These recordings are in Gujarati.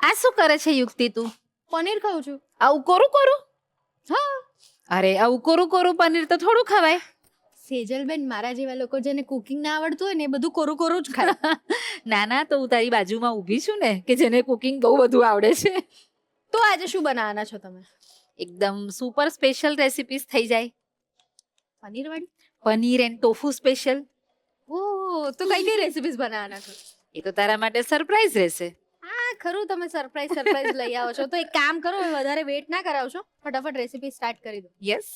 આ શું કરે છે યુક્તિ તું? પનીર ખાઉં છું. આવું કોરું કોરું? હા. અરે આવું કોરું કોરું પનીર તો થોડું ખવાય. સેજલબેન, મારા જેવા લોકો જેને કુકિંગ ના આવડતું હોય ને એ બધું કોરું કોરું જ ખાય. ના ના, તો હું તારી બાજુમાં ઊભી છું ને કે જેને કુકિંગ બહુ બધું આવડે છે. તો આજે શું બનાવવાના છો તમે? એકદમ સુપર સ્પેશિયલ રેસિપીસ થઈ જાય. પનીર વાળી? Paneer and tofu special. Oh, તો કઈ કઈ રેસિપીસ બનાવવાના છો? એ તો તારા માટે સરપ્રાઈઝ રહેશે. હા ખરું, તમે સરપ્રાઈઝ લઈ આવો છો. તો એક કામ કરો, વધારે વેટ ના કરાવશો, ફટાફટ રેસિપી સ્ટાર્ટ કરી દો. Yes.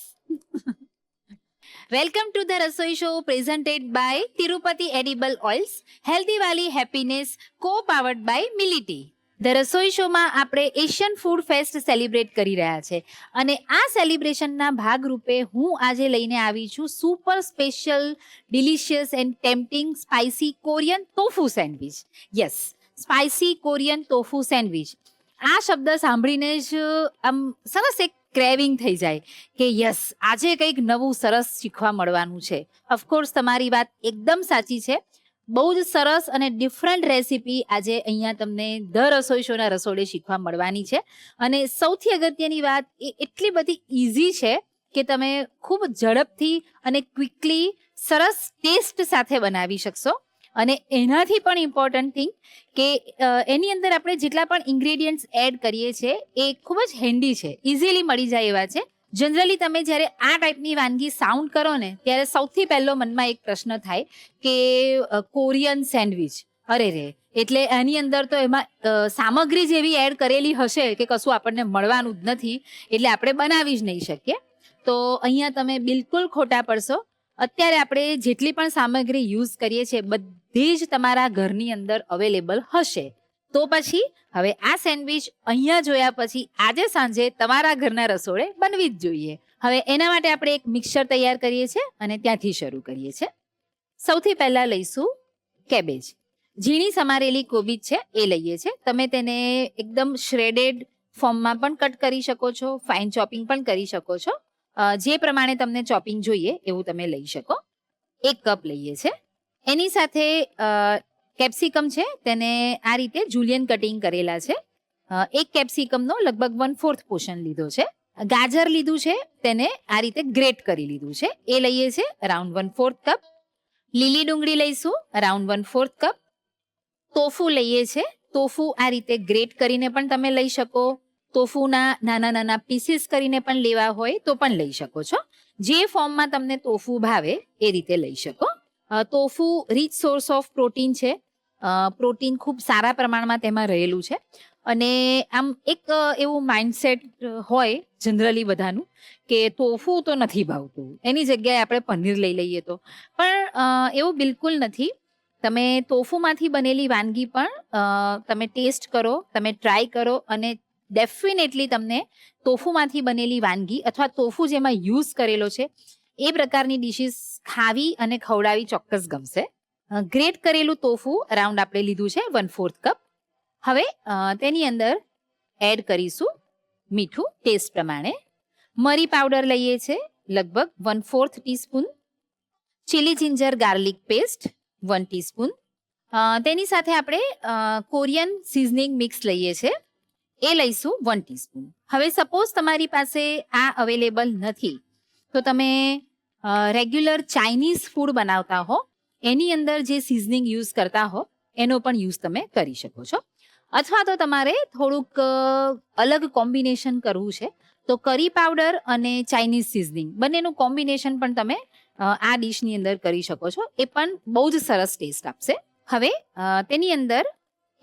Welcome to the Rasoi show presented by Tirupati edible oils, healthy વાલી હેપીનેસ, કો પાવર્ડ બાય મિલિટી. ધ રસોઈ શોમાં આપણે એશિયન ફૂડ ફેસ્ટ સેલિબ્રેટ કરી રહ્યા છે અને આ સેલિબ્રેશનના ભાગરૂપે હું આજે લઈને આવી છું super special delicious and tempting spicy Korean tofu sandwich. Yes, spicy Korean tofu sandwich. આ શબ્દ સાંભળીને જ આમ સરસ એક ક્રેવિંગ થઈ જાય કે યસ, આજે કંઈક નવું સરસ શીખવા મળવાનું છે. ઓફકોર્સ તમારી વાત એકદમ સાચી છે. બહુ જ સરસ અને ડિફરન્ટ રેસિપી આજે અહીંયા તમને ધ રસોઈ શોના રસોડે શીખવા મળવાની છે. અને સૌથી અગત્યની વાત એ એટલી બધી ઇઝી છે કે તમે ખૂબ ઝડપથી અને ક્વિકલી સરસ ટેસ્ટ સાથે બનાવી શકશો. અને એનાથી પણ ઇમ્પોર્ટન્ટ થિંગ કે એની અંદર આપણે જેટલા પણ ઇન્ગ્રેડિયન્ટ્સ એડ કરીએ છીએ એ ખૂબ જ હેન્ડી છે, ઇઝીલી મળી જાય એવા છે. જનરલી તમે જ્યારે આ ટાઈપની વાનગી સાઉન્ડ કરો ને ત્યારે સૌથી પહેલો મનમાં એક પ્રશ્ન થાય કે કોરિયન સેન્ડવિચ, અરે રે, એટલે એની અંદર તો એમાં સામગ્રી જેવી એડ કરેલી હશે કે કશું આપણને મળવાનું જ નથી, એટલે આપણે બનાવી જ નહીં શકીએ. તો અહીંયા તમે બિલકુલ ખોટા પડશો. અત્યારે આપણે જેટલી પણ સામગ્રી યુઝ કરીએ છીએ બધી જ તમારા ઘરની અંદર અવેલેબલ હશે. તો પછી હવે આ સેન્ડવિચ અહીંયા જોયા પછી આજે સાંજે તમારા ઘરના રસોડે બનવી જ જોઈએ. હવે એના માટે આપણે એક મિક્સર તૈયાર કરીએ છીએ અને ત્યાંથી શરૂ કરીએ છીએ. સૌથી પહેલા લઈશું કેબેજ. ઝીણી સમારેલી કોબીજ છે એ લઈએ છીએ. તમે તેને એકદમ શ્રેડેડ ફોર્મમાં પણ કટ કરી શકો છો, ફાઇન ચોપિંગ પણ કરી શકો છો. જે પ્રમાણે તમને ચોપિંગ જોઈએ એવું તમે લઈ શકો. 1 કપ લઈએ છીએ. એની સાથે કેપ્સિકમ છે તેને આ રીતે જુલિયન કટિંગ કરેલા છે. 1 કેપ્સિકમનો લગભગ 1/4 પોર્શન લીધો છે. ગાજર લીધું છે તેને આ રીતે ગ્રેટ કરી લીધું છે, એ લઈએ છીએ અરાઉન્ડ 1/4 કપ. લીલી ડુંગળી લઈશું અરાઉન્ડ 1/4 કપ. ટોફુ લઈએ છીએ. ટોફુ આ રીતે ગ્રેટ કરીને પણ તમે લઈ શકો. ટોફુના નાના નાના પીસીસ કરીને પણ લેવા હોય તો પણ લઈ શકો છો. જે ફોર્મમાં તમને ટોફુ ભાવે એ રીતે લઈ શકો. Tofu rich source of protein છે. પ્રોટીન ખૂબ સારા પ્રમાણમાં તેમાં રહેલું છે. અને આમ એક એવું માઇન્ડસેટ હોય જનરલી બધાનું કે ટોફુ તો નથી ભાવતું, એની જગ્યાએ આપણે પનીર લઈ લઈએ તો. પણ એવું બિલકુલ નથી. તમે ટોફુમાંથી બનેલી વાનગી પણ તમે ટેસ્ટ કરો, તમે ટ્રાય કરો અને ડેફિનેટલી તમને ટોફુમાંથી બનેલી વાનગી અથવા ટોફુ જેમાં યુઝ કરેલો છે એ પ્રકારની ડિશિસ ખાવી અને ખવડાવી ચોક્કસ ગમશે. ગ્રેટ કરેલું ટોફુ અરાઉન્ડ આપણે લીધું છે 1/4 કપ. હવે તેની અંદર એડ કરીશું મીઠું ટેસ્ટ પ્રમાણે. મરી પાવડર લઈએ છીએ લગભગ 1/4 teaspoon. Chilli ginger garlic paste 1 teaspoon. તેની સાથે આપણે કોરિયન સિઝનિંગ મિક્સ લઈએ છીએ, એ લઈશું 1 ટીસ્પૂન. હવે સપોઝ તમારી પાસે આ અવેલેબલ નથી તો તમે રેગ્યુલર ચાઇનીઝ ફૂડ બનાવતા હો એની અંદર જે સિઝનિંગ યુઝ કરતા હો એનો પણ યુઝ તમે કરી શકો છો. અથવા તો તમારે થોડુંક અલગ કોમ્બિનેશન કરવું છે તો કરી પાવડર અને ચાઇનીઝ સિઝનિંગ બંનેનું કોમ્બિનેશન પણ તમે આ ડિશની અંદર કરી શકો છો, એ પણ બહુ જ સરસ ટેસ્ટ આપશે. હવે તેની અંદર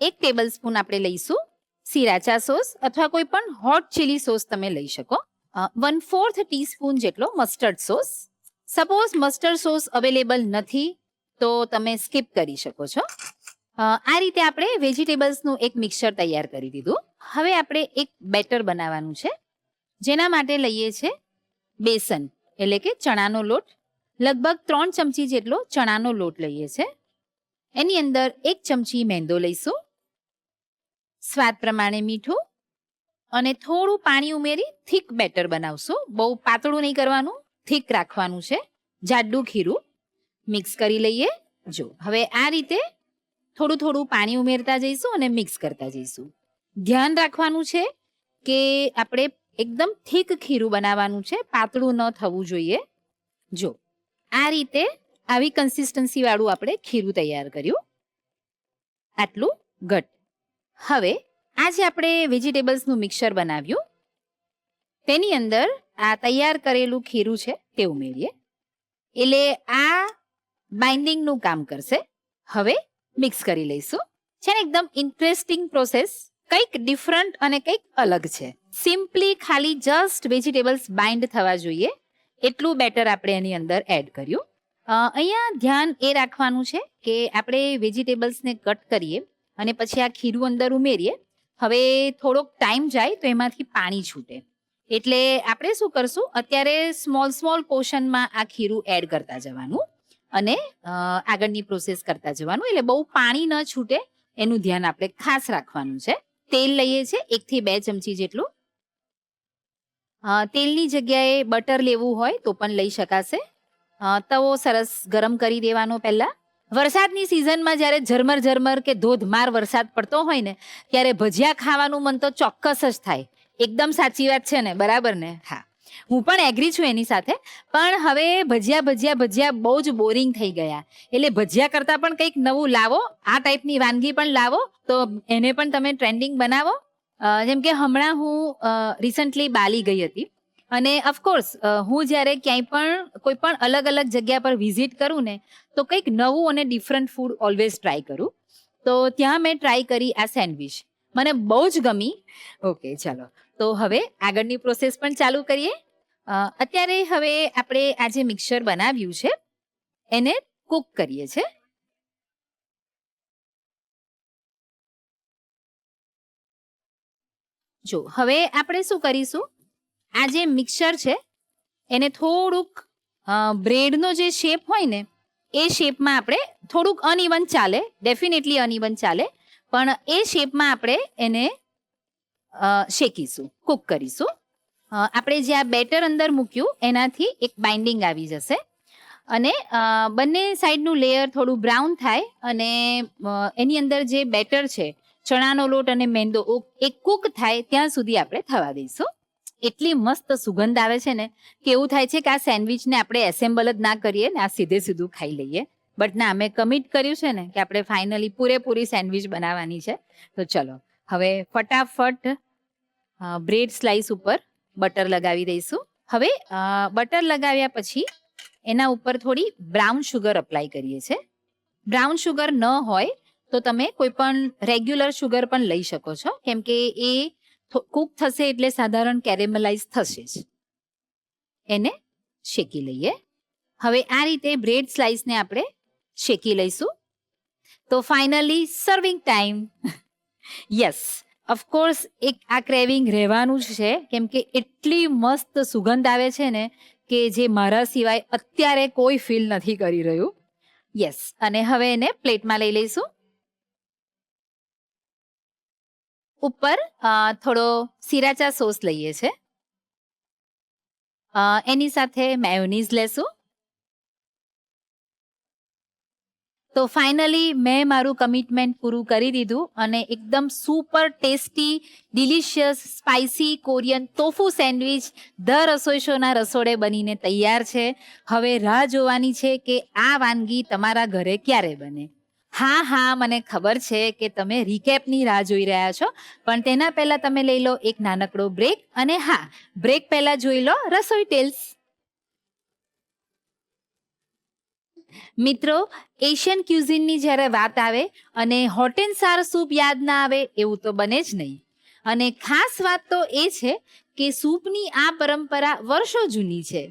1 ટેબલ સ્પૂન આપણે લઈશું સિરાચા સોસ અથવા કોઈ પણ હોટ ચીલી સોસ તમે લઈ શકો. 1/4 ટીસ્પૂન જેટલો mustard sauce. Suppose mustard sauce available નથી તો તમે સ્કીપ કરી શકો છો. આ રીતે આપણે વેજીટેબલ્સનું એક મિક્સચર તૈયાર કરી દીધું. હવે આપણે એક બેટર બનાવવાનું છે જેના માટે લઈએ છીએ બેસન એટલે કે ચણાનો લોટ. લગભગ 3 ચમચી જેટલો ચણાનો લોટ લઈએ છીએ. એની અંદર 1 ચમચી મેંદો લઈશું, સ્વાદ પ્રમાણે મીઠું અને થોડું પાણી ઉમેરી થીક બેટર બનાવશું. બહુ પાતળું નહીં કરવાનું, થીક રાખવાનું છે. જાડું ખીરું મિક્સ કરી લઈએ. જો હવે આ રીતે થોડું થોડું પાણી ઉમેરતા જઈશું અને મિક્સ કરતા જઈશું. ધ્યાન રાખવાનું છે કે આપણે એકદમ થીક ખીરું બનાવવાનું છે, પાતળું ન થવું જોઈએ. જો આ રીતે આવી કન્સિસ્ટન્સી વાળું આપણે ખીરું તૈયાર કર્યું, આટલું ઘટ. હવે આજે આપણે વેજીટેબલ્સનું મિક્સર બનાવ્યું, તેની અંદર આ તૈયાર કરેલું ખીરું છે તે ઉમેરીએ, એટલે આ બાઇન્ડિંગનું કામ કરશે. હવે મિક્સ કરી લઈશું. છે ને એકદમ ઇન્ટરેસ્ટિંગ પ્રોસેસ, કંઈક ડિફરન્ટ અને કંઈક અલગ છે. સિમ્પલી ખાલી જસ્ટ વેજીટેબલ્સ બાઇન્ડ થવા જોઈએ એટલું બેટર આપણે એની અંદર એડ કર્યું. અહીંયા ધ્યાન એ રાખવાનું છે કે આપણે વેજીટેબલ્સને કટ કરીએ અને પછી આ ખીરું અંદર ઉમેરીએ. હવે થોડોક ટાઈમ જાય તો એમાંથી પાણી છૂટે, એટલે આપણે શું કરશું, અત્યારે સ્મોલ પોર્શનમાં આ ખીરું એડ કરતા જવાનું અને આગળની પ્રોસેસ કરતા જવાનું, એટલે બહુ પાણી ન છૂટે એનું ધ્યાન આપણે ખાસ રાખવાનું છે. તેલ લઈએ છીએ 1 થી 2 ચમચી જેટલું. તેલની જગ્યાએ બટર લેવું હોય તો પણ લઈ શકાશે. તવો સરસ ગરમ કરી દેવાનો પહેલા. વરસાદની સિઝનમાં જ્યારે ઝરમર કે ધોધમાર વરસાદ પડતો હોય ને ત્યારે ભજીયા ખાવાનું મન તો ચોક્કસ જ થાય. એકદમ સાચી વાત છે ને, બરાબર ને? હા, હું પણ એગ્રી છું એની સાથે. પણ હવે ભજીયા બહુ જ બોરિંગ થઈ ગયા, એટલે ભજીયા કરતાં પણ કંઈક નવું લાવો, આ ટાઈપની વાનગી પણ લાવો તો એને પણ તમે ટ્રેન્ડિંગ બનાવો. જેમ કે હમણાં હું રિસન્ટલી બાલી ગઈ હતી અને ઓફકોર્સ હું જ્યારે ક્યાંય પણ કોઈ પણ અલગ જગ્યા પર વિઝિટ કરું ને તો કંઈક નવું અને ડિફરન્ટ ફૂડ ઓલવેઝ ટ્રાય કરું. તો ત્યાં મેં ટ્રાય કરી આ સેન્ડવિચ, મને બહુ જ ગમી. ઓકે, ચાલો તો હવે આગળની પ્રોસેસ પણ ચાલુ કરીએ. અત્યારે હવે આપણે આ જે મિક્સર બનાવ્યું છે એને કૂક કરીએ છીએ. જો હવે આપણે શું કરીશું, આ જે મિક્સર છે એને થોડુંક બ્રેડનો જે શેપ હોય ને એ શેપમાં આપણે થોડુંક અનઇવન ચાલે, ડેફિનેટલી અનઇવન ચાલે, પણ એ શેપમાં આપણે એને શેકીશું, કૂક કરીશું. આપણે જે આ બેટર અંદર મૂક્યું એનાથી એક બાઇન્ડિંગ આવી જશે અને બંને સાઈડનું લેયર થોડું બ્રાઉન થાય અને એની અંદર જે બેટર છે, ચણાનો લોટ અને મેંદો, એ કૂક થાય ત્યાં સુધી આપણે થવા દઈશું. એટલી મસ્ત સુગંધ આવે છે ને કે એવું થાય છે કે આ સેન્ડવિચને આપણે એસેમ્બલ જ ના કરીએ ને આ સીધું ખાઈ લઈએ. બટ ના, અમે કમિટ કર્યું છે ને કે આપણે ફાઇનલી પૂરેપૂરી સેન્ડવિચ બનાવવાની છે. તો ચલો હવે ફટાફટ બ્રેડ સ્લાઇસ ઉપર બટર લગાવી દઈશું. હવે બટર લગાવ્યા પછી એના ઉપર થોડી બ્રાઉન શુગર અપ્લાય કરીએ છીએ. બ્રાઉન શુગર ન હોય તો તમે કોઈ પણ રેગ્યુલર શુગર પણ લઈ શકો છો, કેમ કે એ કૂક થશે એટલે સાધારણ કેરેમલાઇઝ થશે જ. એને શેકી લઈએ. હવે આ રીતે બ્રેડ સ્લાઇસને આપણે શેકી લઈશું. તો finally serving time. Yes, of course એક આ ક્રેવિંગ રહેવાનું જ છે, કેમ કે એટલી મસ્ત સુગંધ આવે છે ને કે જે મારા સિવાય અત્યારે કોઈ ફીલ નથી કરી રહ્યું. યસ, અને હવે એને પ્લેટમાં લઈ લઈશું. ઉપર થોડો સિરાચા સોસ લઈએ છે, એની સાથે મેયોનીઝ લેશું. તો ફાઇનલી મેં મારું કમિટમેન્ટ પૂરું કરી દીધું અને એકદમ super tasty, delicious, spicy Korean tofu sandwich the Rasoi શોના રસોડે બનીને તૈયાર છે. હવે રાહ જોવાની છે કે આ વાનગી તમારા ઘરે ક્યારે બને. હા, મને ખબર છે કે તમે રિકેપની રાહ જોઈ રહ્યા છો, પણ તેના પહેલા તમે લઈ લો એક નાનકડો બ્રેક. અને હા, બ્રેક પહેલા જોઈ લો રસોઈ ટેલ્સ. મિત્રો, એશિયન ક્યુઝિનની જ્યારે વાત આવે અને હોટ એન્ડ સાર સૂપ યાદ ના આવે એવું તો બને જ નહીં. અને ખાસ વાત તો એ છે કે સૂપની આ પરંપરા વર્ષો જૂની છે.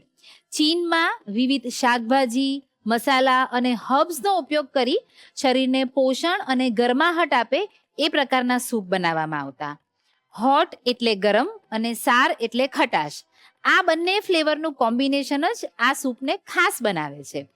ચીનમાં વિવિધ શાકભાજી, મસાલા અને હર્બ્સનો ઉપયોગ કરી શરીરને પોષણ અને ગરમાહટ આપે એ પ્રકારના સૂપ બનાવવામાં આવતા. હોટ એટલે ગરમ અને સાર એટલે ખટાશ. આ બંને ફ્લેવરનું કોમ્બિનેશન જ આ સૂપને ખાસ બનાવે છે.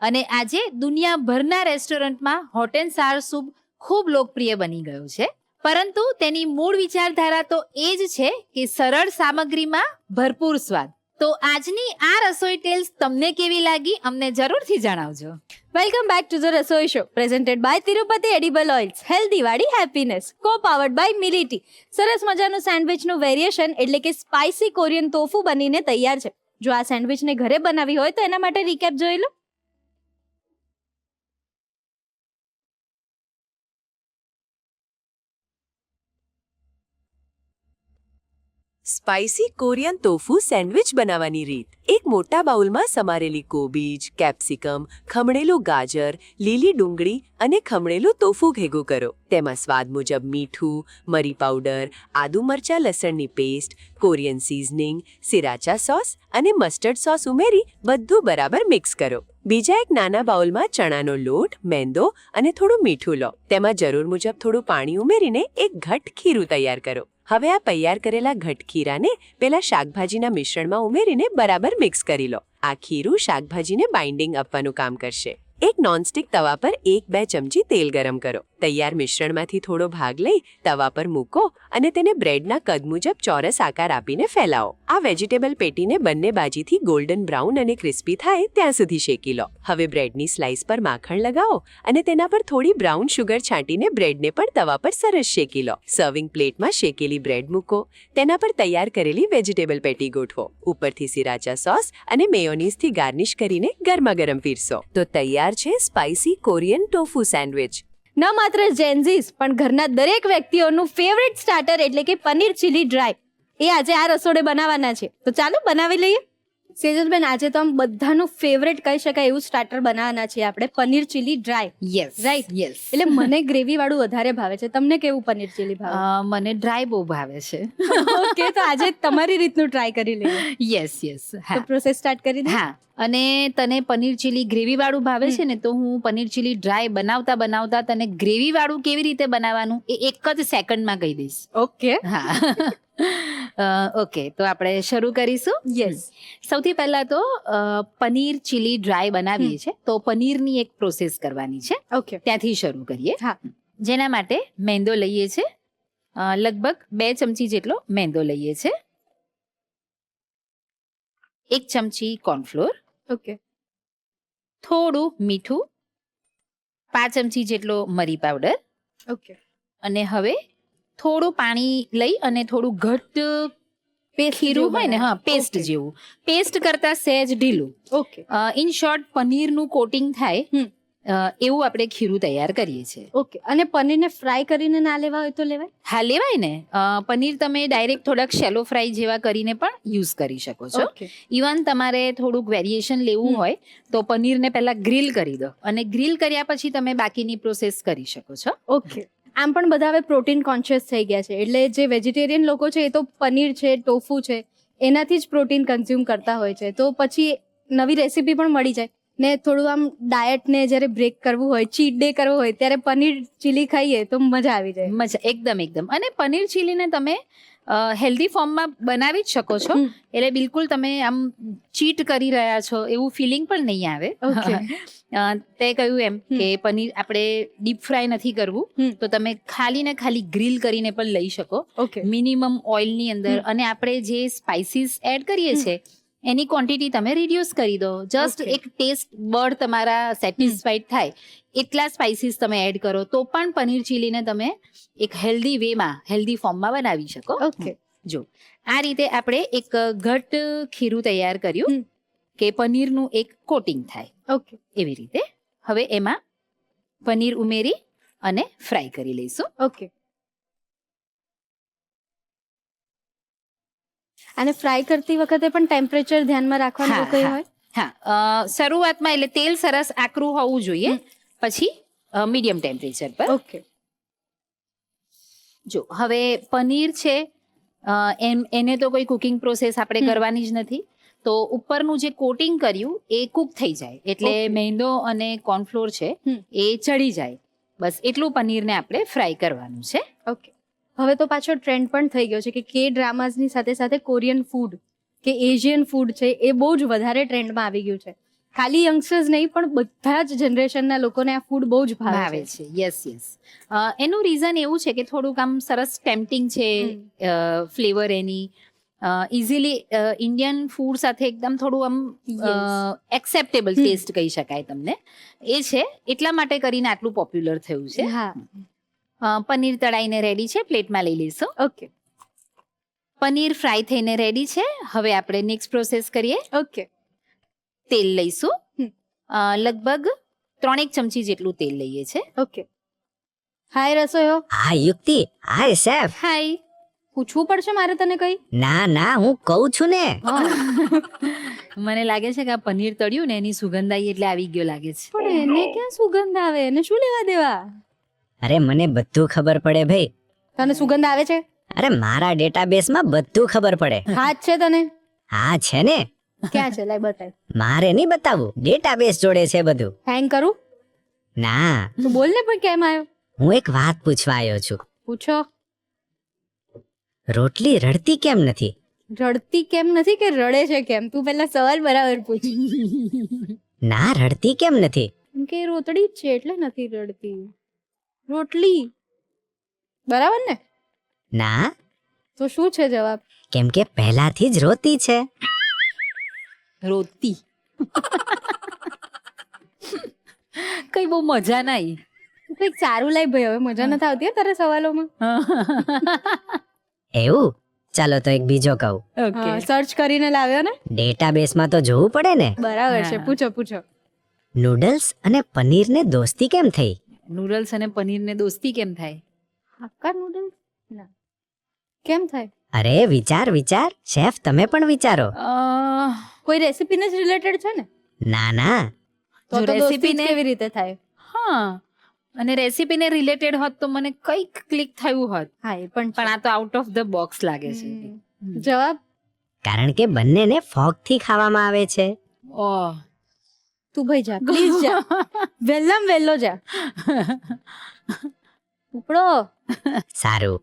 અને આજે દુનિયાભરના રેસ્ટોરન્ટમાં હોટ એન્ડ સાર સૂપ ખૂબ લોકપ્રિય બની ગયું છે. પરંતુ તેની મૂળ વિચારધારા તો એ જ છે કે સરળ સામગ્રીમાં ભરપૂર સ્વાદ. તો આજની આ રસોઈ ટેલ્સ તમને કેવી લાગી અમને જરૂરથી જણાવજો. Welcome back to the Rasoi show presented by Tirupati edible oils healthy વાળી હેપીનેસ કો પાવર્ડ બાય મિલિટી. સરસ મજાનું સેન્ડવિચનું વેરિએશન એટલે કે સ્પાઇસી કોરિયન ટોફુ બનીને તૈયાર છે. જો આ સેન્ડવિચને ઘરે બનાવી હોય તો એના માટે રીકેપ જોઈ લો. સ્પાઇસી કોરિયન ટોફુ સેન્ડવિચ બનાવવાની રીત. એક મોટા બાઉલમાં સમારેલી કોબીજ, કેપ્સિકમ, ખમણેલું ગાજર, લીલી ડુંગળી અને ખમણેલું ટોફુ ભેગું કરો. તેમાં સ્વાદ મુજબ મીઠું, મરી પાવડર, આદુ મરચાં લસણની પેસ્ટ, કોરિયન સિઝનિંગ, સિરાચા સોસ અને મસ્ટર્ડ સોસ ઉમેરી બધું બરાબર મિક્સ કરો. બીજા એક નાના બાઉલમાં ચણાનો લોટ, મેંદો અને થોડું મીઠું લો. તેમાં જરૂર મુજબ થોડું પાણી ઉમેરીને એક ઘટ્ટ ખીરું તૈયાર કરો. હવે આ તૈયાર કરેલા ઘટ્ટ ખીરાને પેલા શાકભાજીના મિશ્રણમાં ઉમેરીને બરાબર મિક્સ કરી લો. આ ખીરું શાકભાજીને બાઇન્ડિંગ આપવાનું કામ કરશે. એક નોનસ્ટિક તવા પર 1-2 ચમચી તેલ ગરમ કરો. તૈયાર મિશ્રણમાંથી થોડો ભાગ લઈ તવા પર મૂકો અને તેને બ્રેડના કદ મુજબ ચોરસ આકાર આપીને ફેલાવો. આ વેજીટેબલ પેટીને બંને બાજુથી ગોલ્ડન બ્રાઉન અને ક્રિસ્પી થાય ત્યાં સુધી શેકી લો. હવે બ્રેડની સ્લાઇસ પર માખણ લગાવો અને તેના પર થોડી બ્રાઉન શુગર છાંટીને બ્રેડને પણ તવા પર સરસ શેકી લો. સર્વિંગ પ્લેટમાં શેકેલી બ્રેડ મૂકો. તેના પર તૈયાર કરેલી વેજીટેબલ પેટી ગોઠવો. ઉપરથી સિરાચા સોસ અને મેયોનીઝથી ગાર્નિશ કરીને ગરમાગરમ પીરસો. તો તૈયાર છે સ્પાઇસી કોરિયન ટોફુ સેન્ડવિચ. ન માત્ર જેન્ઝીસ પણ ઘરના દરેક વ્યક્તિઓનું ફેવરેટ સ્ટાર્ટર એટલે કે પનીર ચીલી ડ્રાય એ આજે આ રસોડે બનાવવાના છે. તો ચાલો બનાવી લઈએ. સેજલબેન, આજે તો આમ બધાનું ફેવરેટ કહી શકાય એવું સ્ટાર્ટર બનાવવાના છે આપણે, paneer chilli dry. Yes right. Yes. એટલે મને ગ્રેવી વાળું વધારે ભાવે છે. તમને કેવું પનીર ચીલી ભાવે? મને ડ્રાય બહુ ભાવે છે. ઓકે, તો આજે તમારી રીતનું ટ્રાય કરી લઈએ. Yes yes. તો પ્રોસેસ સ્ટાર્ટ કરી દે. હા, અને તને પનીર ચીલી ગ્રેવી વાળું ભાવે છે ને, તો હું પનીર ચીલી ડ્રાય બનાવતા તને ગ્રેવી વાળું કેવી રીતે બનાવવાનું એ એક જ સેકન્ડમાં કહી દઈશ. ઓકે. હા. ઓકે, તો આપણે શરૂ કરીશું. યસ. સૌથી પહેલા તો પનીર ચીલી ડ્રાય બનાવીએ છીએ તો પનીરની એક પ્રોસેસ કરવાની છે. ઓકે. ત્યાંથી શરૂ કરીએ. હા. જેના માટે મેંદો લઈએ છે. લગભગ 2 ચમચી જેટલો મેંદો લઈએ છે. 1 ચમચી કોર્નફ્લોર, ઓકે. થોડું મીઠું, 5 ચમચી જેટલો મરી પાવડર, ઓકે. અને હવે થોડું પાણી લઈ અને થોડું ઘટ્ટ ખીરું હોય ને, હા, પેસ્ટ જેવું, પેસ્ટ કરતા સહેજ ઢીલું. ઓકે. ઇન શોર્ટ પનીરનું કોટિંગ થાય એવું આપણે ખીરું તૈયાર કરીએ છીએ. ઓકે. અને પનીરને ફ્રાય કરીને ના લેવા હોય તો લેવાય? હા, લેવાય ને. પનીર તમે ડાયરેક્ટ થોડાક શેલો ફ્રાય જેવા કરીને પણ યુઝ કરી શકો છો. ઓકે. ઇવન તમારે થોડુંક વેરિએશન લેવું હોય તો પનીરને પહેલા ગ્રીલ કરી દો અને ગ્રીલ કર્યા પછી તમે બાકીની પ્રોસેસ કરી શકો છો. ઓકે. આમ પણ બધા હવે પ્રોટીન કોન્શિયસ થઈ ગયા છે, એટલે જે વેજીટેરિયન લોકો છે એ તો પનીર છે, ટોફુ છે, એનાથી જ પ્રોટીન કન્ઝ્યુમ કરતા હોય છે. તો પછી નવી રેસીપી પણ મળી જાય ને થોડું આમ ડાયટને જ્યારે બ્રેક કરવું હોય, ચીટ ડે કરવો હોય ત્યારે પનીર ચીલી ખાઈએ તો મજા આવી જાય. મજા એકદમ. અને પનીર ચીલીને તમે હેલ્ધી ફોર્મમાં બનાવી જ શકો છો. એટલે બિલકુલ તમે આમ ચીટ કરી રહ્યા છો એવું ફિલિંગ પણ નહીં આવે. ઓકે. તે કહ્યું એમ કે પનીર આપણે ડીપ ફ્રાય નથી કરવું તો તમે ખાલી ગ્રીલ કરીને પણ લઈ શકો. ઓકે. મિનિમમ ઓઇલની અંદર. અને આપણે જે સ્પાઇસીસ એડ કરીએ છીએ એની ક્વોન્ટિટી તમે રિડ્યુસ કરી દો. જસ્ટ એક ટેસ્ટ બર્ડ તમારા સેટિસ્ફાઈડ થાય એટલા સ્પાઇસીસ તમે એડ કરો તો પણ પનીર ચીલીને તમે એક હેલ્ધી વેમાં, હેલ્ધી ફોર્મમાં બનાવી શકો. ઓકે. જો આ રીતે આપણે એક ઘટ્ટ ખીરું તૈયાર કર્યું કે પનીરનું એક કોટિંગ થાય. ઓકે. એવી રીતે હવે એમાં પનીર ઉમેરી અને ફ્રાય કરી લઈશું. ઓકે. અને ફ્રાય કરતી વખતે પણ ટેમ્પરેચર ધ્યાનમાં રાખવાનું કંઈ હોય? હા, શરૂઆતમાં એટલે તેલ સરસ આકરું હોવું જોઈએ, પછી મીડિયમ ટેમ્પરેચર પર. ઓકે. જો હવે પનીર છે એને તો કોઈ કુકિંગ પ્રોસેસ આપણે કરવાની જ નથી, તો ઉપરનું જે કોટિંગ કર્યું એ કુક થઈ જાય એટલે મેંદો અને કોર્નફ્લોર છે એ ચડી જાય. બસ એટલું પનીરને આપણે ફ્રાય કરવાનું છે. ઓકે. હવે તો પાછો ટ્રેન્ડ પણ થઈ ગયો છે કે ડ્રામાઝની સાથે કોરિયન ફૂડ કે એશિયન ફૂડ છે એ બહુ જ વધારે ટ્રેન્ડમાં આવી ગયું છે. ખાલી યંગસ્ટર્સ નહીં પણ બધા જ જનરેશનના લોકોને આ ફૂડ બહુ જ ભાવે છે. યસ. એનું રીઝન એવું છે કે થોડુંક આમ સરસ ટેમ્પટિંગ છે ફ્લેવર એની, ઇઝીલી ઇન્ડિયન ફૂડ સાથે એકદમ થોડું આમ એક્સેપ્ટેબલ હમ. ટેસ્ટ કહી શકાય તમને એ છે, એટલા માટે કરીને આટલું પોપ્યુલર થયું છે. હા પનીર તળાઈને રેડી છે, પ્લેટમાં લઈ લઈશું. ઓકે પનીર ફ્રાય થઈને રેડી છે. હવે આપણે નેક્સ્ટ પ્રોસેસ કરીએ. ઓકે તેલ લઈશું. હમ. લગભગ 3 ચમચી જેટલું તેલ લઈએ છે. ઓકે હાય રસોઈયો, હા યુક્તિ, હાય શેફ. હાય. પૂછવું પડશે મારે તને કઈ? ના ના, હું કહું છું ને. મને લાગે છે કે આ પનીર તળ્યું ને એની સુગંધ આવી એટલે આવી ગયો લાગે છે. પણ એને ક્યાં સુગંધ આવે? એને શું લેવા દેવા? અરે મને બધું ખબર પડે ભાઈ. તને સુગંધ આવે છે? અરે મારા ડેટાબેઝમાં બધું ખબર પડે. હાથ છે તને? હા છે ને. ક્યાં છે? લાય બતાય. મારે નહીં બતાવવું, ડેટાબેઝ જોડે છે બધું. હેંગ કરું? ના, તું બોલ ને પણ કેમ આવ્યો? હું એક વાત પૂછવા આવ્યો છું. પૂછો. રોટલી રડતી કેમ નથી? રડતી કેમ નથી કે રડે છે કેમ? તું પહેલા સવાલ બરાબર પૂછ. ના, રડતી કેમ નથી? કેમ કે એ રોતડી જ છે એટલે નથી રડતી. રોટલી બરાબર ને? ના, તો શું છે જવાબ? કેમ કે પહેલાથી જ રોતી છે. રોતી. કઈ બહુ મજા નહીં. કંઈક સારું લાય ભાઈ, હવે મજા નથી આવતી હે તારા સવાલોમાં. એવું? ચાલો તો એક બીજો કહું. ઓકે. સર્ચ કરીને લાવ્યો ને? ડેટાબેઝમાં તો જોવું પડે ને. બરાબર છે, હા. પૂછો પૂછો. નૂડલ્સ અને પનીરને દોસ્તી કેમ થઈ? નૂડલ્સ અને પનીરને દોસ્તી કેમ થાય? હાક્કા નૂડલ્સ ના કેમ થાય? અરે વિચાર વિચાર, શેફ તમે પણ વિચારો. કોઈ રેસીપીને જ રિલેટેડ છે ને? ના ના, તો જો તો દોસ્તી જ રેસીપીને કેવી રીતે થાય? હા, અને રેસીપીને રિલેટેડ હોત તો મને કંઈક ક્લિક થયું હોત, હા એ પણ પણ આ તો આઉટ ઓફ ધ બોક્સ લાગે છે. જવાબ કારણ કે બંનેને ફોર્કથી ખાવામાં આવે છે. ઓહ. તું ભાઈ જા, પ્લીઝ જા, વહેલામ વહેલો જા, ઉપડો. સારું.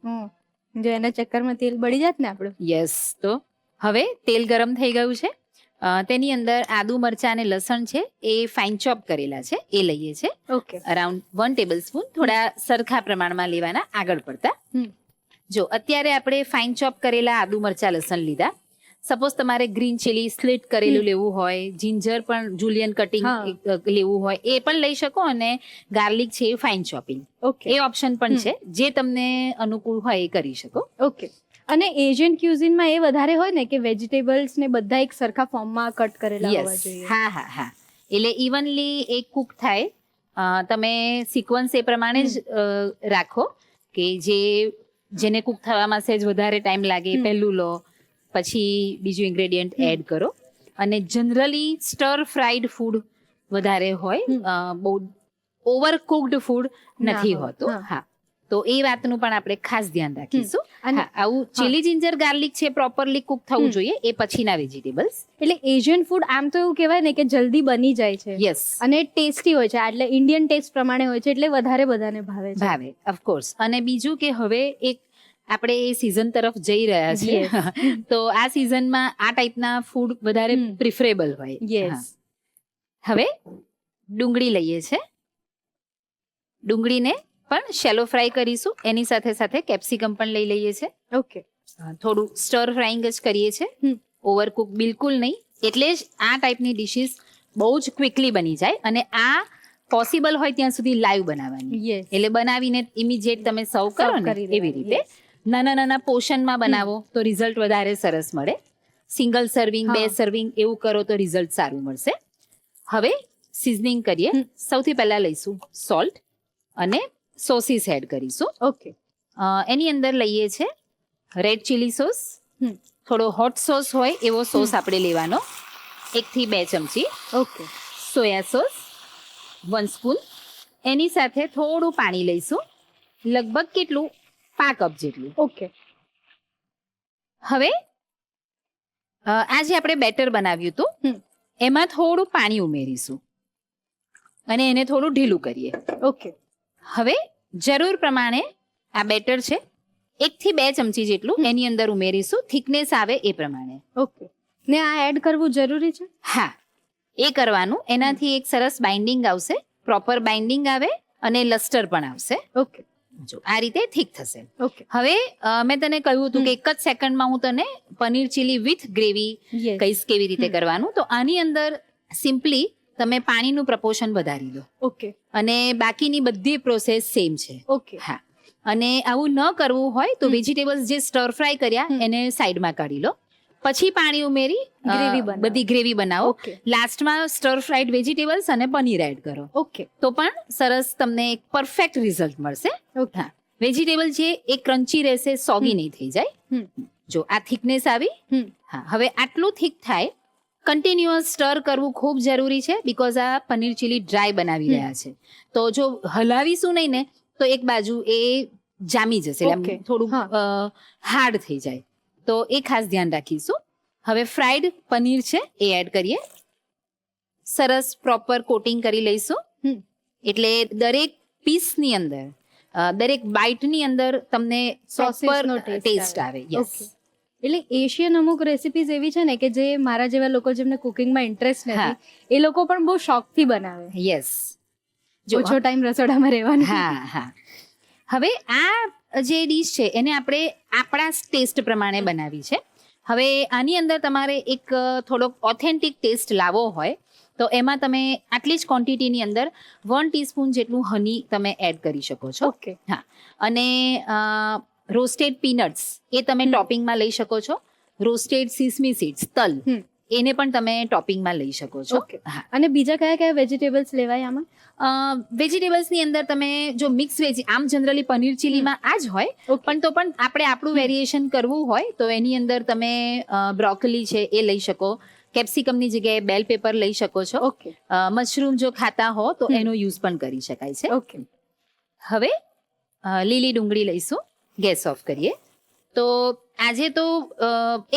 જો એના ચક્કરમાં તેલ બળી જાત ને આપણું. યસ. તો હવે તેલ ગરમ થઈ ગયું છે. તેની અંદર આદુ મરચાં અને લસણ છે એ ફાઇન ચોપ કરેલા છે એ લઈએ છે. ઓકે અરાઉન્ડ 1 ટેબલસ્પૂન, થોડા સરખા પ્રમાણમાં લેવાના આગળ પડતા. હમ. જો અત્યારે આપણે ફાઇન ચોપ કરેલા આદુ મરચાં લસણ લીધા. સપોઝ તમારે ગ્રીન ચીલી સ્લિટ કરેલું લેવું હોય, જિંજર પણ જુલિયન કટિંગ હા. લેવું હોય એ પણ લઈ શકો, અને ગાર્લિક છે એ ફાઇન ચોપિંગ ઓકે એ ઓપ્શન પણ છે, જે તમને અનુકૂળ હોય એ કરી શકો. ઓકે. અને એશિયન ક્યુઝિનમાં એ વધારે હોય ને કે વેજીટેબલ્સ ને બધા એક સરખા ફોર્મમાં કટ કરેલા હોવા યસ. જોઈએ. હા હા હા, એટલે ઇવનલી એક કુક થાય. તમે સિક્વન્સ એ પ્રમાણે જ રાખો કે જેને કુક થવામાં સહેજ વધારે ટાઈમ લાગે એ પહેલું લો, પછી બીજું ઇન્ગ્રેડિયન્ટ એડ કરો. અને જનરલી સ્ટર ફ્રાઈડ ફૂડ વધારે હોય, બહુ ઓવર કુકડ ફૂડ ના નથી હોય. હોતું. હા. હા, તો એ વાતનું પણ આપણે ખાસ ધ્યાન રાખીશું. અને હા, આવું ચીલી જિંજર ગાર્લિક છે પ્રોપરલી કુક થવું જોઈએ, એ પછીના વેજીટેબલ્સ. એટલે એશિયન ફૂડ આમ તો એવું કહેવાય ને કે જલ્દી બની જાય છે યસ, અને ટેસ્ટી હોય છે, એટલે ઇન્ડિયન ટેસ્ટ પ્રમાણે હોય છે એટલે વધારે બધાને ભાવે છે. ભાવે ઓફકોર્સ. અને બીજું કે હવે એક આપણે એ સિઝન તરફ જઈ રહ્યા છીએ, તો આ સિઝનમાં આ ટાઈપના ફૂડ વધારે પ્રિફરેબલ હોય. યસ. હા. હવે ડુંગળી લઈએ છે. ડુંગળીને પણ શેલો ફ્રાય કરીશું, એની સાથે સાથે કેપ્સિકમ પણ લઈ લઈએ છે. ઓકે. થોડું સ્ટર ફ્રાઈંગ જ કરીએ છે, ઓવરકુક બિલકુલ નહીં. એટલે જ આ ટાઈપની ડિશિસ બહુ જ ક્વિકલી બની જાય, અને આ પોસિબલ હોય ત્યાં સુધી લાઈવ બનાવવાની. યસ. એટલે બનાવીને ઇમિડિયેટ તમે સર્વ કરો Serve ને કરી એવી દેવાની, રીતે નાના નાના પોર્શનમાં બનાવો તો રિઝલ્ટ વધારે સરસ મળે. સિંગલ સર્વિંગ, 2 સર્વિંગ એવું કરો તો રિઝલ્ટ સારું મળશે. હવે સિઝનિંગ કરીએ. સૌથી પહેલા લઈશું સોલ્ટ અને સોસીસ એડ કરીશું. ઓકે. એની અંદર લઈએ છે રેડ ચીલી સોસ. થોડો હોટ સોસ હોય એવો સોસ આપણે લેવાનો, 1 થી 2 ચમચી. ઓકે. Soya sauce 1 spoon. એની સાથે થોડું પાણી લઈશું, લગભગ કેટલું 5 કપ જેટલું. ઓકે. હવે આજે આપણે બેટર બનાવ્યું હતું એમાં થોડું પાણી ઉમેરીશું અને એને થોડું ઢીલું કરીએ. ઓકે. હવે જરૂર પ્રમાણે આ બેટર છે 1 થી 2 ચમચી જેટલું એની અંદર ઉમેરીશું, થિકનેસ આવે એ પ્રમાણે. ઓકે. ને આ એડ કરવું જરૂરી છે? હા, એ કરવાનું. એનાથી એક સરસ બાઇન્ડિંગ આવશે, પ્રોપર બાઇન્ડિંગ આવે અને લસ્ટર પણ આવશે. ઓકે. જો આ રીતે થીક થશે. ઓકે હવે મેં તને કહ્યું હતું કે એક જ સેકન્ડમાં હું તને paneer chilli with gravy yes કહીશ કેવી રીતે કરવાનું. તો આની અંદર સિમ્પલી તમે પાણીનું પ્રપોર્શન વધારી દો ઓકે અને બાકીની બધી પ્રોસેસ સેમ છે. ઓકે હા, અને આવું ન કરવું હોય તો વેજીટેબલ્સ જે સ્ટર ફ્રાય કર્યા એને સાઈડમાં કાઢી લો, પછી પાણી ઉમેરી Gravy બનાવો. બધી ગ્રેવી બનાવો. ઓકે લાસ્ટમાં સ્ટર ફ્રાઈડ વેજીટેબલ્સ અને પનીર એડ કરો ઓકે તો પણ સરસ તમને એક પરફેક્ટ રિઝલ્ટ મળશે. ઓકે હા, વેજીટેબલ છે એ ક્રન્ચી રહેશે, સોગી નહીં થઈ જાય. જો આ થિકનેસ આવી. હા, હવે આટલું થીક થાય, કન્ટિન્યુઅસ સ્ટર કરવું ખૂબ જરૂરી છે બીકોઝ આ પનીર ચીલી ડ્રાય બનાવી રહ્યા છે. તો જો હલાવીશું નહીં ને તો એક બાજુ એ જામી જશે, એટલે આમ Okay. થોડું હાર્ડ થઈ જાય. તો એ ખાસ ધ્યાન રાખીશું. હવે ફ્રાઈડ પનીર છે એ એડ કરીએ, સરસ પ્રોપર કોટિંગ કરી લઈશું. એટલે દરેક પીસની અંદર દરેક બાઇટની અંદર તમને Sauces પ્રોપર નો taste ટેસ્ટ આવે. આવે. યસ. Okay. એટલે એશિયન અમુક રેસિપીઝ એવી છે ને કે જે મારા જેવા લોકો જેમને કુકિંગમાં ઇન્ટરેસ્ટ હા. નથી એ લોકો પણ બહુ શોખથી બનાવે. યસ. જો ઓછો ટાઈમ રસોડામાં રહેવાનું. હા હા. હવે આ જે ડીશ છે એને આપણે આપણા ટેસ્ટ પ્રમાણે બનાવી છે. હવે આની અંદર તમારે એક થોડોક ઓથેન્ટિક ટેસ્ટ લાવવો હોય તો એમાં તમે આટલી જ ક્વોન્ટિટીની અંદર 1 ટીસ્પૂન જેટલું હની તમે એડ કરી શકો છો. ઓકે હા, અને રોસ્ટેડ પીનટ્સ એ તમે ટોપિંગમાં લઈ શકો છો. રોસ્ટેડ સિસમી સીડ્સ તલ એને પણ તમે ટોપિંગમાં લઈ શકો છો. ઓકે. હા, અને બીજા કયા કયા વેજીટેબલ્સ લેવાય આમાં? વેજીટેબલ્સની અંદર તમે જો મિક્સ વેજી, આમ જનરલી પનીર ચીલીમાં આ જ હોય, Okay. પણ તો પણ આપણે આપણું વેરિએશન કરવું હોય તો એની અંદર તમે બ્રોકોલી છે એ લઈ શકો, કેપ્સિકમની જગ્યાએ બેલ પેપર લઈ શકો છો. ઓકે મશરૂમ જો ખાતા હો તો એનો યુઝ પણ કરી શકાય છે. ઓકે હવે લીલી ડુંગળી લઈશું, ગેસ ઓફ કરીએ. તો આજે તો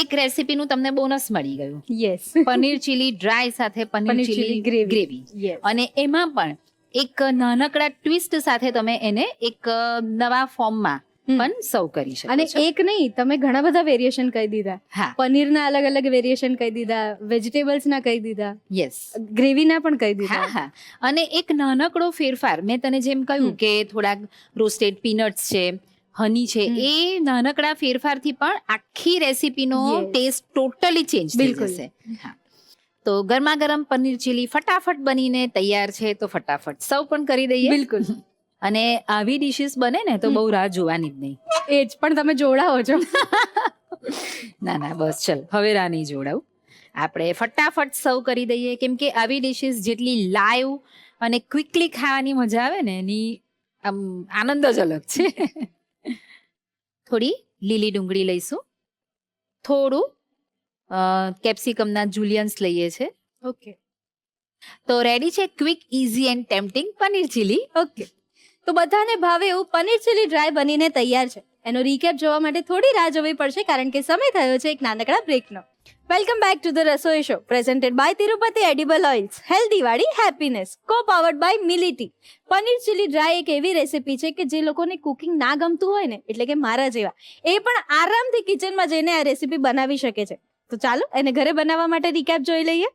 એક રેસીપીનું તમને બોનસ મળી ગયું, યસ પનીર ચીલી ડ્રાય સાથે paneer paneer chilli chilli gravy. Gravy. Yes અને એમાં પણ એક નાનકડા ટ્વિસ્ટ સાથે તમે એને એક નવા ફોર્મમાં પણ સર્વ કરી શકો અને છો. એક નહીં, તમે ઘણા બધા વેરિએશન કહી દીધા. હા, પનીરના અલગ અલગ વેરિએશન કહી દીધા, વેજીટેબલ્સના કહી દીધા, યસ. ગ્રેવીના પણ કહી હા દીધા. હા. અને એક નાનકડો ફેરફાર મેં તને જેમ કહ્યું કે થોડાક રોસ્ટેડ પીનટ્સ છે, હની છે, એ નાનકડા ફેરફારથી પણ આખી રેસીપીનો Yes. ટેસ્ટ ટોટલી ચેન્જ થઈ બિલકુલ. જશે. હા, તો ગરમા ગરમ પનીર ચીલી ફટાફટ બનીને તૈયાર છે, તો ફટાફટ સર્વ પણ કરી દઈએ. બિલકુલ. અને આવી ડિશિસ બને ને તો બહુ રાહ જોવાની જ નહીં. એ જ પણ તમે જોડાઓ છો. ના ના, બસ ચલ, હવે રાહ નહીં જોડાવું. આપણે ફટાફટ સર્વ કરી દઈએ, કેમ કે આવી ડિશિસ જેટલી લાઈવ અને ક્વિકલી ખાવાની મજા આવે ને એની આમ આનંદ જ અલગ છે. થોડી લીલી ડુંગળી લઈશું, થોડું કેપ્સિકમના જુલિયન્સ લઈએ છે. ઓકે તો રેડી છે quick, easy and tempting paneer chilli. Okay તો બધાને ભાવે એવું પનીર ચીલી ડ્રાય બનીને તૈયાર છે. એનો રીકેપ જોવા માટે થોડી રાહ જોવી પડશે કારણ કે સમય થયો છે એક નાનકડા બ્રેકનો. Welcome back to the Rasoi show presented by Tirupati edible oils, healthy વાળી હેપીનેસ, કો પાવર્ડ બાય મિલિટી. પનીર ચીલી ડ્રાય એક એવી રેસિપી છે કે જે લોકોને કુકિંગ ના ગમતું હોય ને, એટલે કે મારા જેવા, એ પણ આરામથી કિચનમાં જઈને આ રેસિપી બનાવી શકે છે. તો ચાલો એને ઘરે બનાવવા માટે રીકેપ જોઈ લઈએ.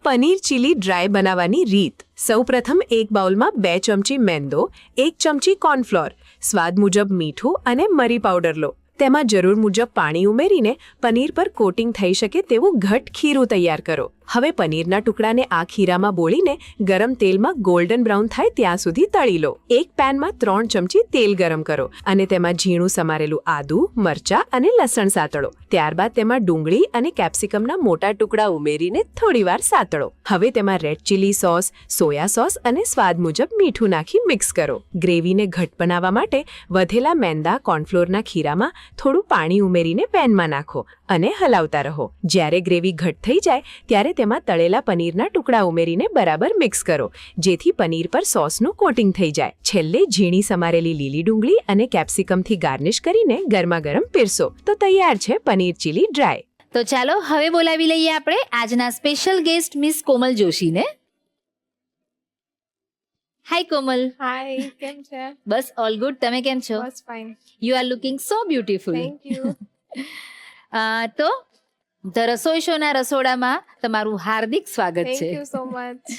પનીર ચીલી ડ્રાય બનાવવાની રીત. સૌપ્રથમ એક બાઉલમાં 2 ચમચી મેંદો, 1 ચમચી કોર્નફ્લોર, સ્વાદ મુજબ મીઠું અને મરી પાવડર લો. તેમાં જરૂર મુજબ પાણી ઉમેરીને પનીર પર કોટિંગ થઈ શકે તેવું ઘટ ખીરું તૈયાર કરો. હવે પનીરના ટુકડાને આ ખીરામાં બોળીને ગરમ તેલમાં ગોલ્ડન બ્રાઉન થાય ત્યાં સુધી તળી લો. એક પેનમાં 3 ચમચી તેલ ગરમ કરો અને તેમાં ઝીણું સમારેલું આદુ, મરચાં અને લસણ સાતળો. ત્યારબાદ તેમાં ડુંગળી અને કેપ્સિકમના મોટા ટુકડા ઉમેરીને થોડીવાર સાતળો. હવે તેમાં red chilli sauce, soya sauce અને સ્વાદ મુજબ મીઠું નાખી મિક્સ કરો. ગ્રેવીને ઘટ બનાવવા માટે વધેલા મેંદા કોર્નફ્લોરના ખીરામાં થોડું પાણી ઉમેરીને પેનમાં નાખો અને હલાવતા રહો. જ્યારે ગ્રેવી ઘટ થઈ જાય ત્યારે તેમાં તળેલા પનીરના ટુકડા ઉમેરીને બરાબર મિક્સ કરો, જેથી પનીર પર સોસનું કોટિંગ થઈ જાય. છેલ્લે ઝીણી સમારેલી લીલી ડુંગળી અને કેપ્સિકમથી ગાર્નિશ કરીને ગરમા ગરમ પીરસો. તો તૈયાર છે પનીર ચીલી ડ્રાય. તો ચાલો હવે બોલાવી લઈએ આપણે આજના સ્પેશિયલ ગેસ્ટ મિસ કોમલ જોશીને. હાય કોમલ. હાય, કેમ છે? બસ ઓલ ગુડ, તમે કેમ છો? બસ fine. You are looking so beautiful. Thank you. તો ધ રસોઈ શોના રસોડામાં તમારું હાર્દિક સ્વાગત થેન્ક છે. You so much.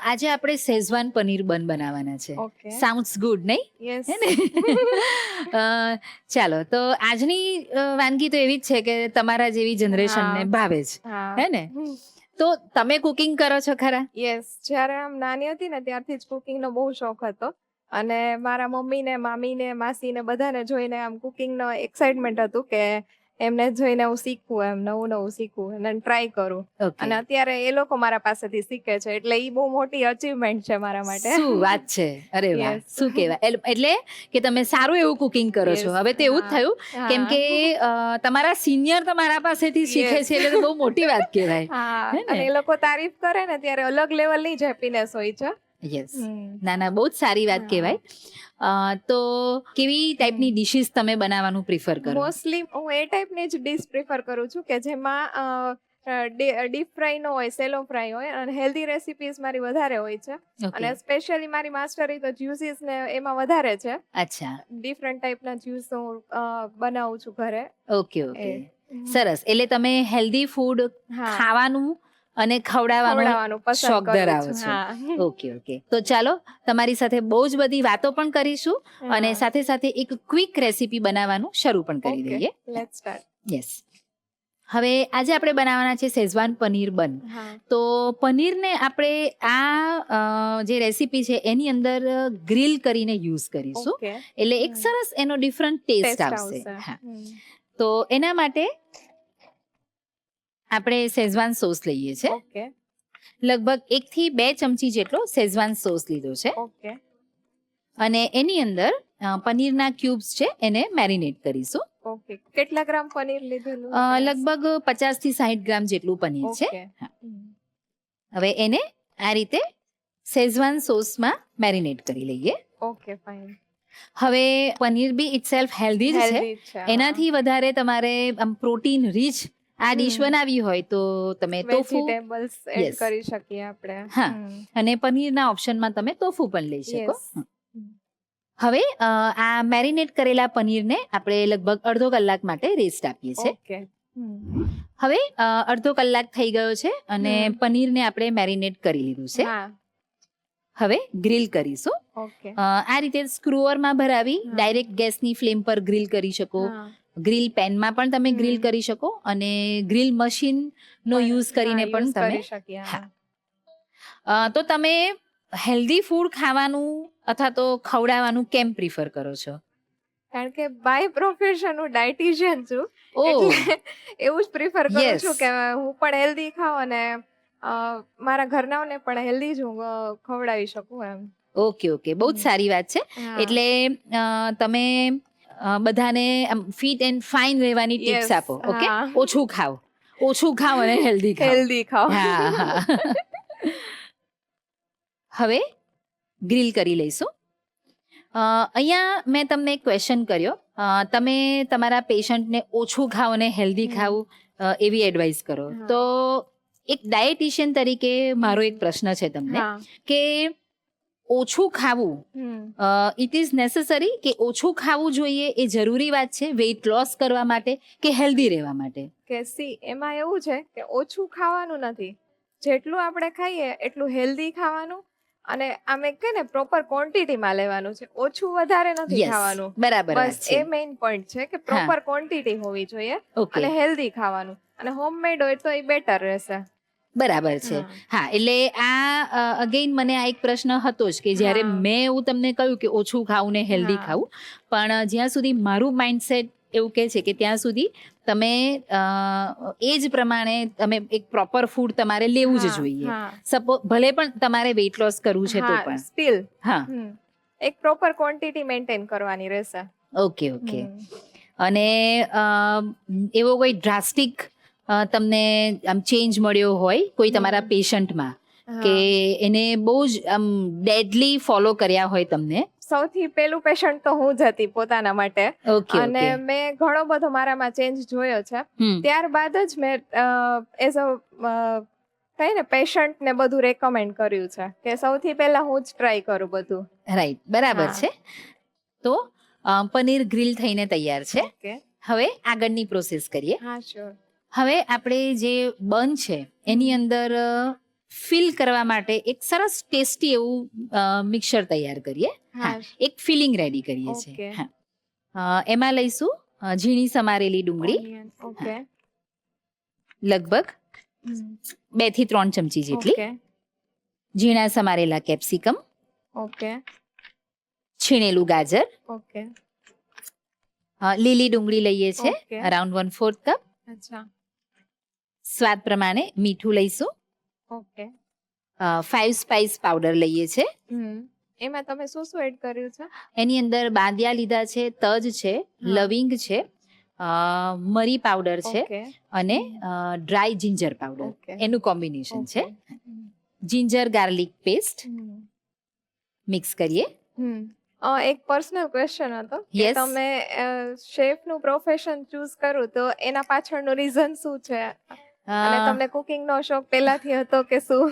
આજે આપણે શેઝવાન પનીર બન બનાવવાના છે. ઓકે. સાઉન્ડ્સ ગુડ નહીં? યસ. હે ને? ચાલો તો આજની વાનગી તો એવી જ છે કે તમારા જેવી જનરેશનને હા. ભાવે જ, હા. હે ને? તો તમે કુકિંગ કરો છો ખરા? યસ. જ્યારે આમ નાની હતી ને ત્યારથી જ કુકિંગનો બહુ શોખ હતો અને મારા મમ્મીને મામીને માસીને બધાને જોઈને આમ કુકિંગનો એક્સાઇટમેન્ટ હતું કે એમને જોઈને હું શીખવું, એમ નવું નવું શીખવું અને ટ્રાય કરું. ઓકે. અને અત્યારે એ લોકો મારા પાસેથી શીખે છે એટલે એ બહુ મોટી અચીવમેન્ટ છે મારા માટે. શું વાત છે! અરે વાહ, Yes. શું કહેવાય. એટલે કે તમે સારું એવું કુકિંગ કરો છો. Yes. હવે તો એવું જ હા. થયું હા. કેમ કે તમારા સિનિયર તમારા પાસેથી શીખે Yes. છે એટલે તો બહુ મોટી વાત કહેવાય. હા. હે ને? અને એ લોકો તારીફ કરે ને ત્યારે અલગ લેવલની જ હેપીનેસ હોય છે. યસ. હમ. ના ના, બહુ જ સારી વાત હા. કહેવાય. તો કેવી ટાઈપની ડિશિસ તમે બનાવવાનું પ્રિફર કરો? મોસ્ટલી હું એ ટાઈપની જ ડીશ પ્રિફર કરું છું કે જેમાં ડીપ ફ્રાય નો હોય, સેલો ફ્રાય હોય અને હેલ્ધી રેસિપીઝ મારી વધારે હોય છે. અને ઓકે. સ્પેશિયલી મારી માસ્ટરી તો જ્યુસીસ ને એમાં વધારે છે. અચ્છા. ડિફરન્ટ ટાઈપના જ્યુસ હું બનાવું છું ઘરે. Okay okay. એ. સરસ. એટલે તમે હેલ્ધી ફૂડ હા. ખાવાનું અને ખવડાવવાનું ખવડાવવાનું પસંદ શોખ કરું ધરાવો છું. છો. હા. Okay okay. તો ચાલો તમારી સાથે બહુ જ બધી વાતો પણ કરીશું અને હા. સાથે સાથે એક ક્વિક રેસીપી બનાવવાનું શરૂ પણ કરી Okay, દઈએ. let's start. યસ. હવે આજે આપણે બનાવવાના છે શેઝવાન પનીર બન. હા. તો પનીરને આપણે આ જે રેસીપી છે એની અંદર ગ્રીલ કરીને યુઝ કરીશું. Okay. એટલે એક સરસ એનો ડિફરન્ટ ટેસ્ટ Taste આવશે. આવશે. હા. હમ. તો એના માટે આપણે શેઝવાન સોસ લઈએ છે. Okay. લગભગ 1 થી 2 ચમચી જેટલો શેઝવાન સોસ લીધો છે Okay. અને એની અંદર પનીરના ક્યુબ્સ છે એને મેરિનેટ કરીશું. Okay. કેટલા ગ્રામ પનીર લીધેલું? લગભગ 50 થી 60 ગ્રામ જેટલું પનીર છે. Okay. હા. હમ. હવે એને આ રીતે શેઝવાન સોસમાં મેરિનેટ કરી લઈએ. Okay, fine. હવે પનીર બી ઇટસેલ્ફ હેલ્ધી જ છે. Healthy જ છે, હા. એનાથી વધારે તમારે આમ પ્રોટીન રીચ આ ડીશ હમ. બનાવવી હોય તો તમે ટોફુ વેજીટેબલ્સ એડ Yes. કરી શકીએ આપણે. હા. હમ. અને પનીરના ઓપ્શનમાં તમે ટોફુ પણ લઈ શકો. Yes. હમ. હવે આ મેરિનેટ કરેલા પનીરને આપણે લગભગ અડધો કલાક માટે રેસ્ટ આપીએ છીએ. Okay. હમ. હવે અડધો કલાક થઈ ગયો છે અને હમ. પનીરને આપણે મેરિનેટ કરી લીધું છે. હા. હવે ગ્રીલ કરીશું. Okay. આ રીતે સ્ક્રુઅરમાં ભરાવી હા. ડાયરેક્ટ ગેસની ફ્લેમ પર ગ્રીલ કરી શકો. હા. ગ્રીલ પેનમાં પણ તમે ગ્રીલ હમ. કરી શકો અને ગ્રીલ મશીનનો પણ, યુઝ કરીને હા, પણ use તમે કરી શકીએ. હા. હા. તો તમે હેલ્ધી ફૂડ ખાવાનું અથવા તો ખવડાવવાનું કેમ પ્રિફર કરો છો? કારણ કે બાય પ્રોફેશન હું ડાયટિશિયન છું. ઓ એટલે એવું જ પ્રિફર કરું Yes. છું કે હું પણ હેલ્ધી ખાઉં અને મારા ઘરનાઓને પણ હેલ્ધી જ હું ખવડાવી શકું એમ. ઓકે ઓકે, બહુ જ સારી વાત છે. હા. એટલે તમે બધાને ફિટ એન્ડ ફાઇન રહેવાની ટિપ્સ Yes, આપો. ઓકે, હા. ઓછું ખાઓ અને હેલ્ધી ખાઓ. હેલ્ધી ખાઓ. હા હા. હવે ગ્રીલ કરી લઈશું. અહીંયા મેં તમને એક ક્વેશ્ચન કર્યો. તમે તમારા પેશન્ટને ઓછું ખાઓ અને હેલ્ધી હમ. ખાવું એવી એડવાઇસ કરો. હા. તો એક ડાયટિશિયન તરીકે મારો એક પ્રશ્ન છે તમને હા. કે ઓછું ખાવું હમ. ઇટ ઇઝ નેસેસરી કે ઓછું ખાવું જોઈએ એ જરૂરી વાત છે વેઇટ લોસ કરવા માટે કે હેલ્ધી રહેવા માટે? કે એમાં એવું છે કે ઓછું ખાવાનું નથી, જેટલું આપણે ખાઈએ એટલું હેલ્ધી ખાવાનું અને આમ એક કે ને પ્રોપર ક્વોન્ટિટીમાં લેવાનું છે. ઓછું વધારે નથી Yes, ખાવાનું. બરાબર વાત બસ છે. એ મેઇન પોઈન્ટ છે કે પ્રોપર ક્વોન્ટિટી હોવી જોઈએ ઓકે, અને હેલ્ધી ખાવાનું અને હોમમેડ હોય તો એ બેટર રહેશે. બરાબર છે. હા. હા, એટલે આ અગેઇન મને આ એક પ્રશ્ન હતો જ કે જ્યારે હા. મેં એવું તમને કહ્યું કે ઓછું ખાવું ને હેલ્ધી હા. ખાવું, પણ જ્યાં સુધી મારું માઇન્ડસેટ એવું કહે છે કે ત્યાં સુધી તમે એ જ પ્રમાણે તમે એક પ્રોપર ફૂડ તમારે લેવું જ હા, જોઈએ. હા. ભલે પણ તમારે વેઇટ લોસ કરવું છે તો હા, પણ. still, હા, એક પ્રોપર ક્વોન્ટિટી મેન્ટેન કરવાની રહેશે. Okay okay. હમ. અને એવો કોઈ ડ્રાસ્ટિક તમને આમ ચેન્જ મળ્યો હોય કોઈ તમારા પેશન્ટમાં હા. કે એને બહુ જ આમ ડેડલી ફોલો કર્યા હોય તમને? સૌથી પહેલું પેશન્ટ તો હું જ હતી પોતાના માટે ઓકે અને ઓકે. મેં ઘણો બધો મારામાં ચેન્જ જોયો છે. હમ. ત્યારબાદ જ મેં એઝ અ કઈ ને પેશન્ટ ને બધું રેકમેન્ડ કર્યું છે કે સૌથી પહેલા હું જ ટ્રાય કરું બધું. રાઈટ, બરાબર હા. છે. તો પનીર ગ્રીલ થઈને તૈયાર છે. ઓકે. હવે આગળની પ્રોસેસ કરીએ. હા, શ્યોર. હવે આપણે જે બન છે એની અંદર ફિલ કરવા માટે એક સરસ ટેસ્ટી એવું મિક્સર તૈયાર કરીએ. હા, એક ફિલિંગ રેડી કરીએ છીએ. Okay. હા, એમાં લઈશું ઝીણી સમારેલી ડુંગળી, Onion. ઓકે. લગભગ 2 થી 3 ચમચી જેટલી, ઓકે. ઝીણા સમારેલા કેપ્સિકમ, ઓકે. છીણેલું ગાજર, ઓકે. લીલી ડુંગળી લઈએ છે Okay. અરાઉન્ડ 1/4 કપ, અચ્છા. સ્વાદ પ્રમાણે મીઠું લઈશું, ઓકે. 5 સ્પાઇસ પાવડર લઈએ છે. એમાં તમે શું શું એડ કર્યું છે? એની અંદર બાંદિયા લીધા છે, તજ છે, હા. લવિંગ છે, મરી પાવડર છે ઓકે. અને ડ્રાય જિંજર પાવડર. ઓકે. એનું કોમ્બિનેશન છે. Okay. Ginger garlic paste mix કરીએ. એક પર્સનલ ક્વેશ્ચન હતો કે Yes. તમે શેફ નું પ્રોફેશન ચૂઝ કરું તો એના પાછળનું રીઝન શું છે? અને તમને કુકિંગ નો શોખ પહેલાથી હતો કે શું?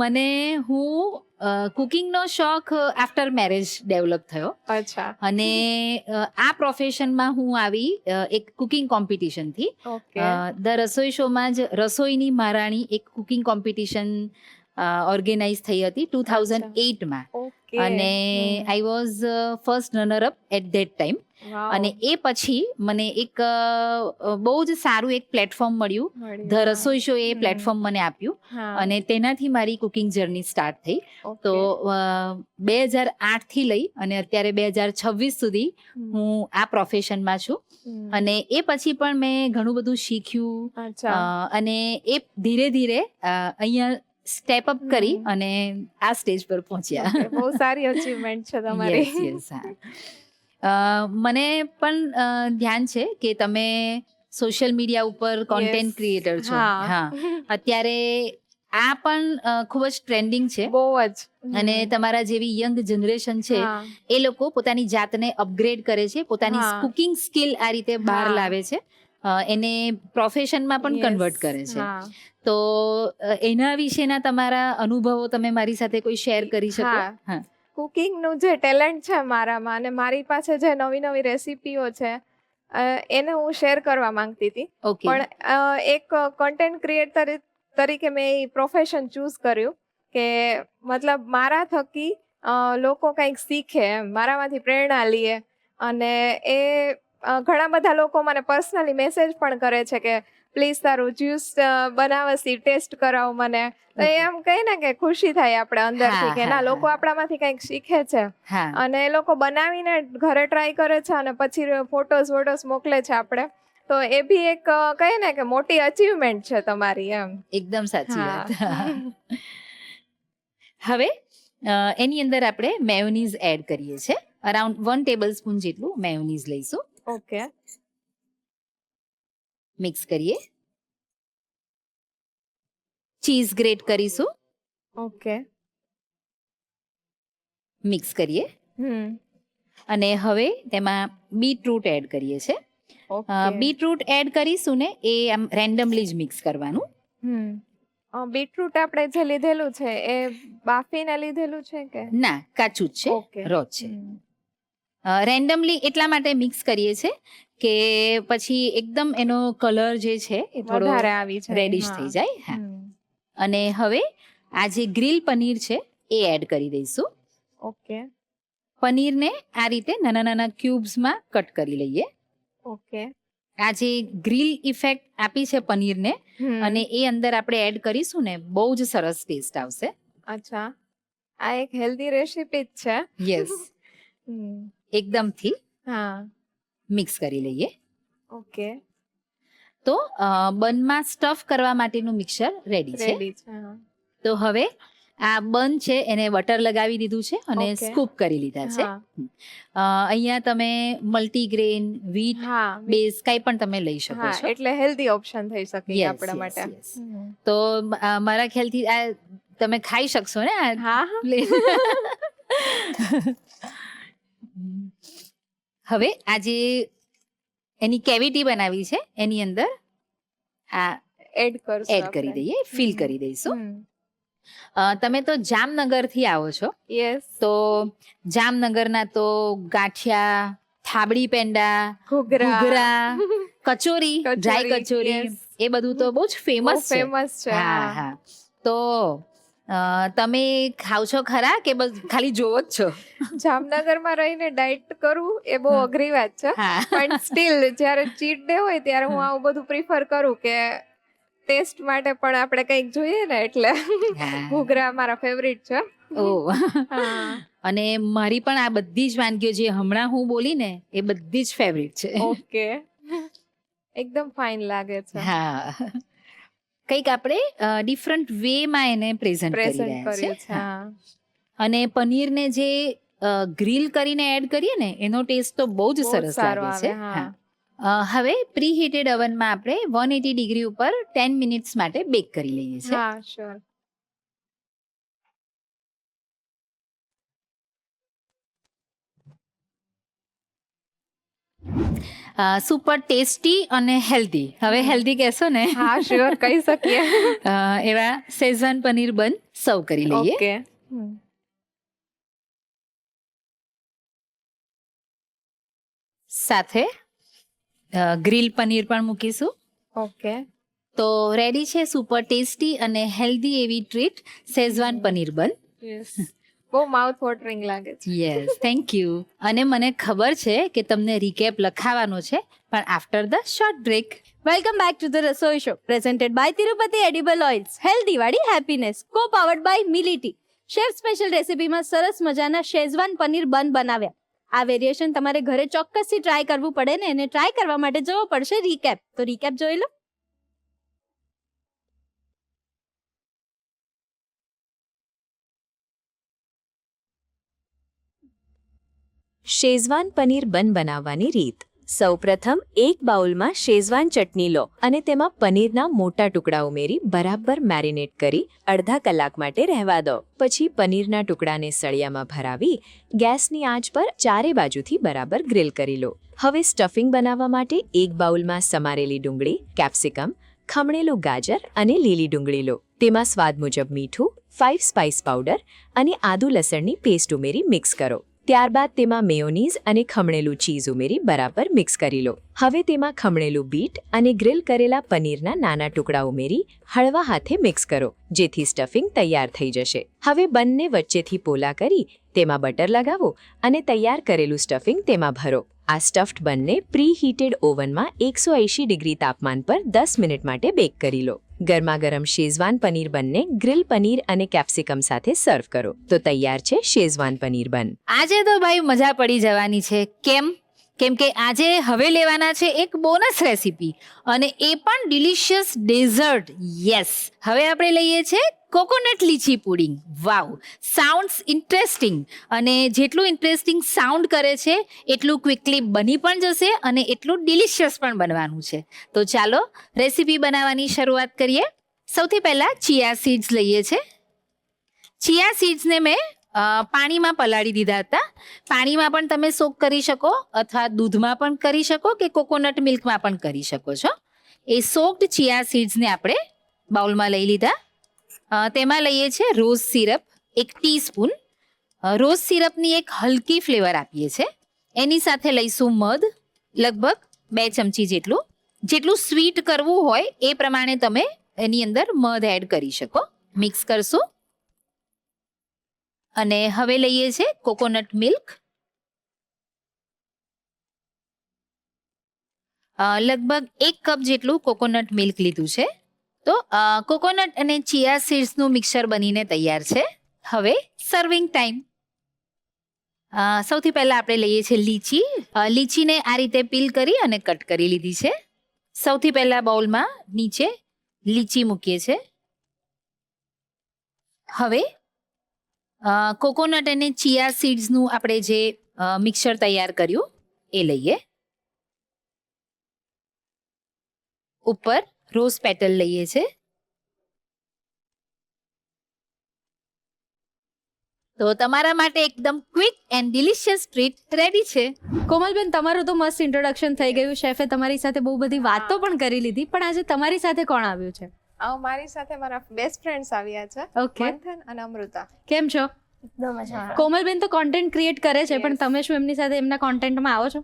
મને કુકિંગનો શોખ આફ્ટર મેરેજ ડેવલપ થયો અચ્છા. અને આ પ્રોફેશનમાં હું આવી એક કુકિંગ કોમ્પિટિશનથી. ઓકે. ધ રસોઈ શોમાં જ રસોઈની મહારાણી એક કુકિંગ કોમ્પિટિશન ઓર્ગેનાઇઝ થઈ હતી 2008માં. ઓકે. અને I was first runner up at that time. અને એ પછી મને એક બહુ જ સારું એક પ્લેટફોર્મ મળ્યું. The Rasoi show A platform મને આપ્યું અને તેનાથી મારી કુકિંગ જર્ની સ્ટાર્ટ થઈ. તો 2008 થી લઈ અને અત્યારે 2026 સુધી હું આ પ્રોફેશનમાં છું. અને એ પછી પણ મેં ઘણું બધું શીખ્યું અને એ ધીરે ધીરે અહીંયા સ્ટેપ અપ કરી અને આ સ્ટેજ પર પહોંચ્યા. બહુ સારી અચીવમેન્ટ છે તમારી. Yes, yes, હા. મને પણ ધ્યાન છે કે તમે સોશિયલ મીડિયા ઉપર કોન્ટેન્ટ ક્રિએટર છો. હા, અત્યારે આ પણ ખૂબ જ ટ્રેન્ડિંગ છે બહુ જ. અને તમારા જેવી યંગ જનરેશન છે એ લોકો પોતાની જાતને અપગ્રેડ કરે છે, પોતાની કુકિંગ સ્કિલ આ રીતે બહાર લાવે છે, એને પ્રોફેશનમાં પણ કન્વર્ટ કરે છે. તો એના વિશેના તમારા અનુભવો તમે મારી સાથે કોઈ શેર કરી શકો? હા. કુકિંગ નું જે ટેલેન્ટ છે મારામાં અને મારી પાસે જે નવી નવી રેસીપીઓ છે એને હું શેર કરવા માંગતી હતી. ઓકે. પણ એક કન્ટેન્ટ ક્રિએટર તરીકે મેં એ પ્રોફેશન ચૂઝ કર્યું કે મતલબ મારા થકી લોકો કંઈક શીખે એમ, મારામાંથી પ્રેરણા લે. અને એ ઘણા બધા લોકો મને પર્સનલી મેસેજ પણ કરે છે કે પ્લીઝ તારું જ્યુસ બનાવસી ટેસ્ટ કરાવો મને. તો એમ કહે ને કે ખુશી થાય આપણે અંદરથી કે ના લોકો આપણામાંથી કંઈક શીખે છે. અને એ લોકો બનાવીને ઘરે ટ્રાય કરે છે અને પછી ફોટોસ મોકલે છે આપણે. તો એ બી એક કહે ને કે મોટી અચીવમેન્ટ છે તમારી એમ. એકદમ સાચી વાત. હવે એની અંદર આપણે મેયોનીઝ એડ કરીએ છીએ. અરાઉન્ડ 1 ટેબલસ્પૂન જેટલું મેયોનીઝ લઈશું. ઓકે. મિક્સ કરીએ. ચીઝ ગ્રેટ કરીશું. ઓકે. મિક્સ કરીએ. અને હવે તેમાં બીટરૂટ એડ કરીએ છીએ. બીટરૂટ એડ કરીશું ને એ આમ રેન્ડમલી જ મિક્સ કરવાનું. બીટરૂટ આપણે જે લીધેલું છે એ બાફીને લીધેલું છે કે ના, કાચું જ છે, રો છે. રેન્ડમલી એટલા માટે મિક્સ કરીએ છીએ કે પછી એકદમ એનો કલર જે છે એ થોડો રેડિશ થઈ જાય. હા. અને હવે આ જે ગ્રીલ પનીર છે એ એડ કરી દઈશું. ઓકે. પનીરને આ રીતે નાના નાના ક્યુબ્સમાં કટ કરી લઈએ. ઓકે. આ જે ગ્રીલ ઇફેક્ટ આપી છે પનીરને અને એ અંદર આપણે એડ કરીશું ને બહુ જ સરસ ટેસ્ટ આવશે. અચ્છા, આ એક હેલ્ધી રેસીપી જ છે. યસ. એકદમથી મિક્સ કરી લઈએ. ઓકે. તો બનમાં સ્ટફ કરવા માટેનું મિક્સર રેડી છે. તો હવે આ બન છે એને બટર લગાવી દીધું છે અને સ્કૂપ કરી લીધા છે. અહીંયા તમે મલ્ટીગ્રેન, વીટ બેઝ કઈ પણ તમે લઈ શકો છો. એટલે હેલ્ધી ઓપ્શન થઈ શકે આપણા માટે. તો મારા ખ્યાલથી આ તમે ખાઈ શકશો ને? હવે આ જે એની કેવિટી બનાવી છે એની અંદર આ એડ કરી દઈએ, ફિલ કરી દઈશું. તમે તો જામનગર થી આવો છો. તો જામનગરના તો ગાંઠિયા, થાબડી પેંડા, ઘૂઘરા કચોરી, ડ્રાય કચોરી, yes. એ બધું તો બહુ જ ફેમસ છે. ફેમસ છે હા હા. તો તમે ખાવ છો ખરા કે બસ ખાલી જોવો જ છો? જામનગરમાં રહીને ડાયટ કરવું એ બહુ અઘરી વાત છે, હા. પણ સ્ટીલ જ્યારે ચીટ ડે હોય ત્યારે હું આવું બધું પ્રિફર કરું કે ટેસ્ટ માટે પણ આપણે કંઈક જોઈએ ને, એટલે હા. ઘૂઘરા મારા ફેવરિટ છે. ઓહ. હા. અને મારી પણ આ બધી જ વાનગીઓ જે હમણાં હું બોલી ને એ બધી જ ફેવરિટ છે. ઓકે, એકદમ ફાઇન લાગે છે. હા. કંઈક આપણે ડિફરન્ટ વેમાં એને પ્રેઝન્ટ કરી પ્રેઝન્ટ રહ્યા કર્યું છે. છે. હા. અને પનીરને જે ગ્રીલ કરીને એડ કરીએ ને એનો ટેસ્ટ તો બહુ જ બહુ સરસ સારો લાગે છે. આવે, હા. હવે પ્રી હીટેડ ઓવનમાં આપણે 180 ડિગ્રી ઉપર 10 મિનિટ્સ માટે બેક કરી લઈએ છીએ. હા, શ્યોર. સુપર ટેસ્ટી અને હેલ્ધી. હવે હેલ્ધી કહેશો ને? હા, શ્યોર, કહી શકીએ. એવા શેઝવાન પનીર બન સર્વ કરી લઈએ. ઓકે. સાથે ગ્રીલ પનીર પણ મૂકીશું. ઓકે. તો રેડી છે સુપર ટેસ્ટી અને હેલ્ધી એવી ટ્રીટ શેઝવાન પનીર બન. યસ. બહુ માઉથ વોટરિંગ લાગે છે. Yes, thank you. અને મને ખબર છે કે તમને રિકેપ લખાવાનો છે, પણ after the short break. Welcome back to the Rasoi show presented by Tirupati edible oils, healthy વાળી હેપીનેસ, કો પાવર્ડ બાય મિલિટી. શેફ સ્પેશિયલ રેસીપીમાં સરસ મજાના શેઝવાન પનીર બન બનાવ્યા. આ વેરિએશન તમારે ઘરે ચોક્કસથી ટ્રાય કરવું પડે ને, એને ટ્રાય કરવા માટે જવો પડશે રીકેપ. તો રીકેપ જોઈ લો. શેઝવાન પનીર બન બનાવવાની રીત. સૌપ્રથમ એક બાઉલમાં શેઝવાન ચટણી લો અને તેમાં પનીરના મોટા ટુકડા ઉમેરી બરાબર મેરિનેટ કરી અડધા કલાક માટે રહેવા દો. પછી પનીરના ટુકડાને સળિયામાં ભરાવી ગેસની આંચ પર ચારે બાજુથી બરાબર ગ્રીલ કરી લો. હવે સ્ટફિંગ બનાવવા માટે એક બાઉલમાં સમારેલી ડુંગળી, કેપ્સિકમ, ખમણેલું ગાજર અને લીલી ડુંગળી લો. તેમાં સ્વાદ મુજબ મીઠું, 5 સ્પાઇસ પાવડર અને આદુ લસણની પેસ્ટ ઉમેરી મિક્સ કરો. ત્યારબાદ તેમાં મેયોનીઝ અને ખમણેલું ચીઝ ઉમેરી બરાબર મિક્સ કરી લો. હવે તેમાં ખમણેલું બીટ અને ગ્રીલ કરેલા પનીરના નાના ટુકડા ઉમેરી હળવા હાથે મિક્સ કરો, જેથી સ્ટફિંગ તૈયાર થઈ જશે. હવે બંને વચ્ચેથી પોલા કરી તેમાં બટર લગાવો અને તૈયાર કરેલું સ્ટફિંગ તેમાં ભરો. આ સ્ટફ્ડ બનને પ્રી હીટેડ ઓવનમાં 180 ડિગ્રી તાપમાન પર 10 મિનિટ માટે બેક કરી લો. ગરમા ગરમ શેઝવાન પનીર બનને ગ્રીલ પનીર અને કેપ્સિકમ સાથે સર્વ કરો. તો તૈયાર છે શેઝવાન પનીર બન. આજે તો ભાઈ મજા પડી જવાની છે. કેમ કે આજે હવે લેવાના છે એક બોનસ રેસીપી, અને એ પણ ડિલિશિયસ ડેઝર્ટ. યસ, હવે આપણે લઈએ છીએ કોકોનટ લીચી પુડિંગ. વાવ, સાઉન્ડ્સ ઇન્ટરેસ્ટિંગ. અને જેટલું ઇન્ટરેસ્ટિંગ સાઉન્ડ કરે છે એટલું ક્વિકલી બની પણ જશે અને એટલું ડિલિશિયસ પણ બનવાનું છે. તો ચાલો રેસીપી બનાવવાની શરૂઆત કરીએ. સૌથી પહેલાં ચિયા સીડ્સ લઈએ છીએ. ચિયા સીડ્સને મેં પાણીમાં પલાળી દીધા હતા. પાણીમાં પણ તમે સોક કરી શકો, અથવા દૂધમાં પણ કરી શકો, કે કોકોનટ મિલ્કમાં પણ કરી શકો છો. એ સોક્ડ ચિયા સીડ્સને આપણે બાઉલમાં લઈ લીધા. તેમાં લઈએ છીએ રોઝ સિરપ 1 ટીસ્પૂન. રોઝ સિરપની એક હલકી ફ્લેવર આપીએ છીએ. એની સાથે લઈશું મધ, લગભગ 2 ચમચી જેટલું. જેટલું સ્વીટ કરવું હોય એ પ્રમાણે તમે એની અંદર મધ એડ કરી શકો. મિક્સ કરશું. અને હવે લઈએ છીએ કોકોનટ મિલ્ક. લગભગ 1 કપ જેટલું કોકોનટ મિલ્ક લીધું છે. તો કોકોનટ અને ચિયા સીડ્સનું મિક્સર બનીને તૈયાર છે. હવે સર્વિંગ ટાઈમ. સૌથી પહેલા આપણે લઈએ છીએ લીચી. લીચીને આ રીતે પીલ કરી અને કટ કરી લીધી છે. સૌથી પહેલા બાઉલમાં નીચે લીચી મૂકીએ છીએ. હવે કોકોનટ અને ચિયા સીડ્સનું આપણે જે મિક્સર તૈયાર કર્યું એ લઈએ. ઉપર રોઝ પેટલ લઈએ છીએ. તો તમારા માટે એકદમ quick and delicious treat ready છે. કોમલબેન, તમારું તો મસ્ત ઇન્ટ્રોડક્શન થઈ ગયું. શેફે તમારી સાથે બહુ બધી વાતો પણ કરી લીધી, પણ આજે તમારી સાથે કોણ આવ્યું છે? મારી સાથે મારા બેસ્ટ ફ્રેન્ડ્સ આવ્યા છે, ઓકે. મંથન અને અમૃતા. કેમ છો? એકદમ જ હા. કોમલબેન તો કોન્ટેન્ટ ક્રિએટ કરે છે, પણ તમે શું એમની સાથે એમના કોન્ટેન્ટમાં આવો છો?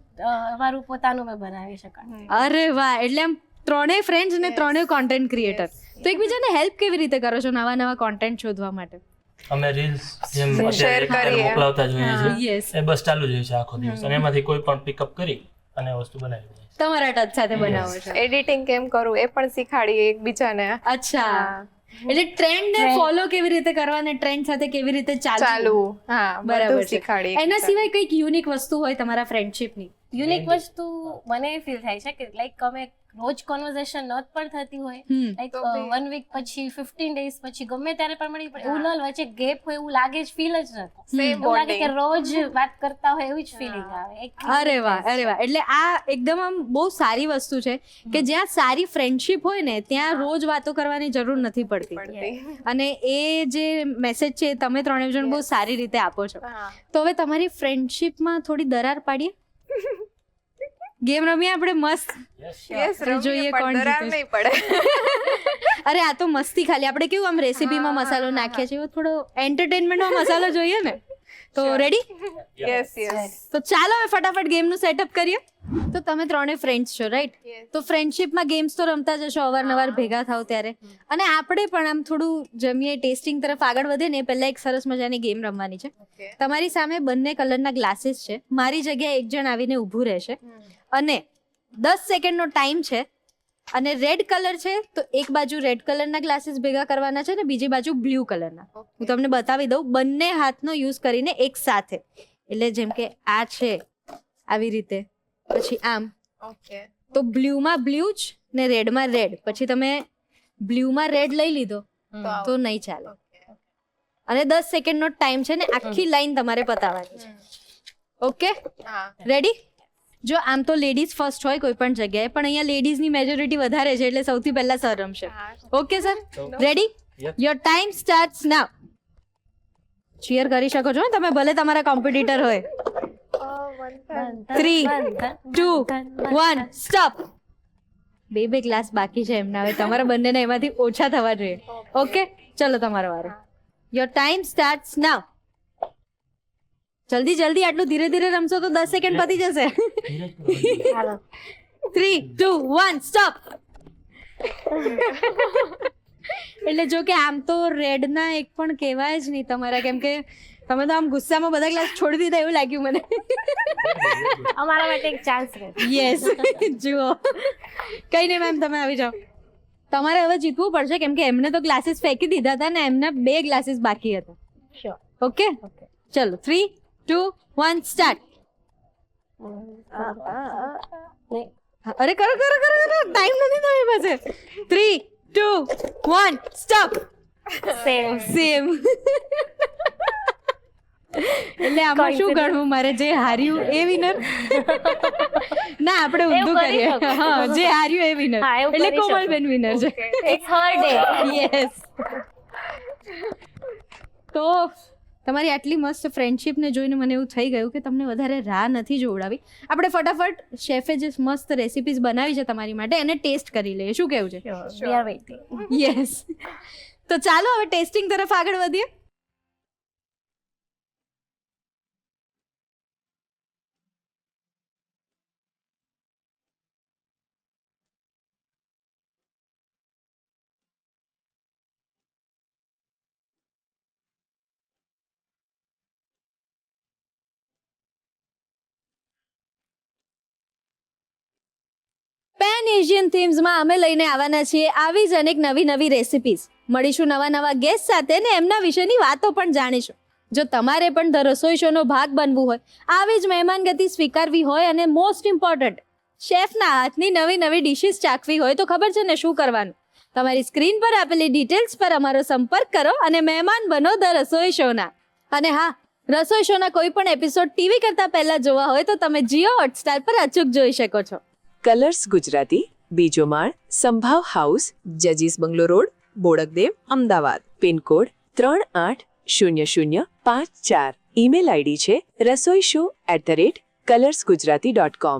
અમારું પોતાનું મેં બનાવી શકાય. અરે વાહ, એટલે આમ ત્રણેય ફ્રેન્ડ્સ ને ત્રણેય કોન્ટેન્ટ ક્રિએટર. તો એકબીજાને હેલ્પ કેવી રીતે કરો છો નવા નવા કોન્ટેન્ટ શોધવા માટે? અમે રીલ્સ જેમ Share અત્યારે કરીએ. મોકલાવતા જોઈએ છે યસ, એ બસ ચાલુ જ હોય છે આખો દિવસ, અને એમાંથી કોઈ પણ પિકઅપ કરી અને વસ્તુ બનાવી દઈએ છીએ. તમારા ટચ સાથે બનાવો છો. એડિટિંગ કેમ કરવું એ પણ શીખાડીએ એકબીજાને. અચ્છા, એટલે ટ્રેન્ડ ને ફોલો કેવી રીતે કરવા ને ટ્રેન્ડ સાથે કેવી રીતે ચાલવું. ચાલવું, હા, બરાબર બધું છે. શીખાડીએ એના એકબીજાને. સિવાય કઈક યુનિક વસ્તુ હોય તમારા ફ્રેન્ડશિપની? યુનિક વસ્તુ મને ફીલ થાય છે કે લાઈક અમે રોજ કોન્વર્ઝેશન નોટ પણ થતી હોય, લાઈક તો બી- 1 વીક પછી 15 ડેઝ પછી ગમે ત્યારે પણ મળી, પણ એવું ન વચ્ચે ગેપ હોય એવું લાગે જ, ફીલ જ નથી. Same એવું લાગે કે bonding. રોજ વાત કરતા હોય એવી જ ફિલિંગ આવે. એક અરે વાહ, અરે વાહ, એટલે આ એકદમ આમ બહુ સારી વસ્તુ છે કે જ્યાં સારી ફ્રેન્ડશિપ હોય ને ત્યાં રોજ વાતો કરવાની જરૂર નથી પડતી. પડતી. અને એ જે મેસેજ છે એ તમે ત્રણેય જણ બહુ સારી રીતે આપો છો. હા. તો હવે તમારી ફ્રેન્ડશિપમાં થોડી દરાર પાડીએ, ગેમ રમીએ આપણે મસ્ત. Yes, તો રમીએ, જોઈએ પણ કોણ દરાર જીતે છે. નહીં પડે. અરે આ તો મસ્તી ખાલી, આપણે કેવું આમ રેસીપીમાં મસાલો નાખીએ છીએ એવો થોડો એન્ટરટેનમેન્ટમાં મસાલો જોઈએ ને. તો રેડી? Yes, yes. તો ચાલો હવે ફટાફટ ગેમનું સેટઅપ કરીએ. તો તમે ત્રણેય ફ્રેન્ડ્સ છો, રાઈટ? Yes. તો ફ્રેન્ડશિપમાં ગેમ્સ તો રમતા જશો અવારનવાર ભેગા થાવ ત્યારે, અને આપણે પણ આમ થોડું જમીએ ટેસ્ટિંગ તરફ આગળ વધે ને પહેલા એક સરસ મજાની ગેમ રમવાની છે. Okay. તમારી સામે બંને કલરના ગ્લાસીસ છે, મારી જગ્યાએ એક જણ આવીને ઊભું રહેશે, અને 10 સેકન્ડનો ટાઈમ છે, અને રેડ કલર છે તો એક બાજુ રેડ કલરના ગ્લાસીસ ભેગા કરવાના છે ને બીજી બાજુ બ્લુ કલરના. હું તમને બતાવી દઉં, બંને હાથનો યુઝ કરીને એક સાથે, એટલે જેમ કે આ છે આવી રીતે, પછી આમ, Okay. તો બ્લુમાં બ્લુ જ ને રેડમાં રેડ. પછી તમે બ્લુમાં રેડ લઈ લીધો તો નહીં ચાલે. Okay. અને 10 સેકન્ડનો ટાઈમ છે ને આખી લાઈન તમારે પતાવવાની છે. ઓકે, હા. રેડી? જો આમ તો લેડીઝ ફર્સ્ટ હોય કોઈ પણ જગ્યાએ, પણ અહીંયા લેડીઝની મેજોરિટી વધારે છે એટલે સૌથી પહેલા સર રમશે. હા. Okay sir, ready? Yep. Your time starts now. Cheer કરી શકો છો ને તમે, ભલે તમારા કોમ્પિટિટર હોય. 3, 2, 1 સ્ટોપ. બે ક્લાસ બાકી છે એમના, હવે તમારા બંનેને એમાંથી ઓછા થવા જોઈએ. ઓકે, ચલો તમારો વારો. યોર ટાઈમ સ્ટાર્ટ્સ નાઉ. જલ્દી જલ્દી, આટલું ધીરે ધીરે રમશો તો 10 સેકન્ડ પતી જશે. 3, 2, 1 સ્ટોપ. એટલે જો કે આમ તો રેડ ના એક પણ કહેવાય જ નહીં તમારા, કેમ કે તમે તો આમ ગુસ્સામાં બધા ક્લાસ છોડી દીધા એવું લાગ્યું મને. અમારા માટે એક ચાન્સ રહે. યસ, જુઓ કઈ નહીં મેમ, તમે આવી જાઓ. તમારે હવે જીતવું પડશે કેમ કે એમને તો ગ્લાસીસ ફેંકી દીધા હતા ને એમના 2 ગ્લાસીસ બાકી હતા. Sure. ઓકે, ચલો 3, 2, 1 સ્ટાર્ટ. અરે કરો કરો કરો કરો, ટાઈમ નથી તમારી પાસે. 3, 2, 1 સ્ટોપ. Same. સેમ. એટલે આમાં શું ગણવું મારે, જે હાર્યું એ વિનર? ના, આપણે ઊંધું એવું કરી કરીએ. શકો. હા, જે હાર્યું એ વિનર, હા, એવું એટલે કરી શકો. કોમલબેન વિનર છે. It's her day. યસ. તો તમારી આટલી મસ્ત ફ્રેન્ડશિપને જોઈને મને એવું થઈ ગયું કે તમને વધારે રાહ નથી જોવડાવી. આપણે ફટાફટ શેફે જે મસ્ત રેસિપીઝ બનાવી છે તમારી માટે એને ટેસ્ટ કરી લઈએ. શું કેવું છે? We are waiting. યસ. તો ચાલો હવે ટેસ્ટિંગ તરફ આગળ વધીએ. પેન એશિયન થીમ્સમાં અમે લઈને આવવાના છીએ આવી જ અનેક નવી નવી રેસિપીઝ. મળીશું નવા નવા ગેસ્ટ સાથે ને એમના વિશેની વાતો પણ જાણીશું. જો તમારે પણ ધ રસોઈ શોનો ભાગ બનવું હોય, આવી જ મહેમાનગતિ સ્વીકારવી હોય અને મોસ્ટ ઇમ્પોર્ટન્ટ શેફના હાથની નવી નવી ડિશિસ ચાખવી હોય તો ખબર છે ને શું કરવાનું. તમારી સ્ક્રીન પર આપેલી ડિટેલ્સ પર અમારો સંપર્ક કરો અને મહેમાન બનો ધ રસોઈ શોના. અને હા, રસોઈ શોના કોઈ પણ એપિસોડ ટીવી કરતા પહેલા જોવા હોય તો તમે જીઓ હોટસ્ટાર પર અચૂક જોઈ શકો છો. કલર્સ ગુજરાતી, બીજો માળ, સંભાવ હાઉસ, જજીસ bungalow road, Bodakdev, Ahmedabad. Pin code 380054. Email ID છે rasoishow@colorsgujarati.com.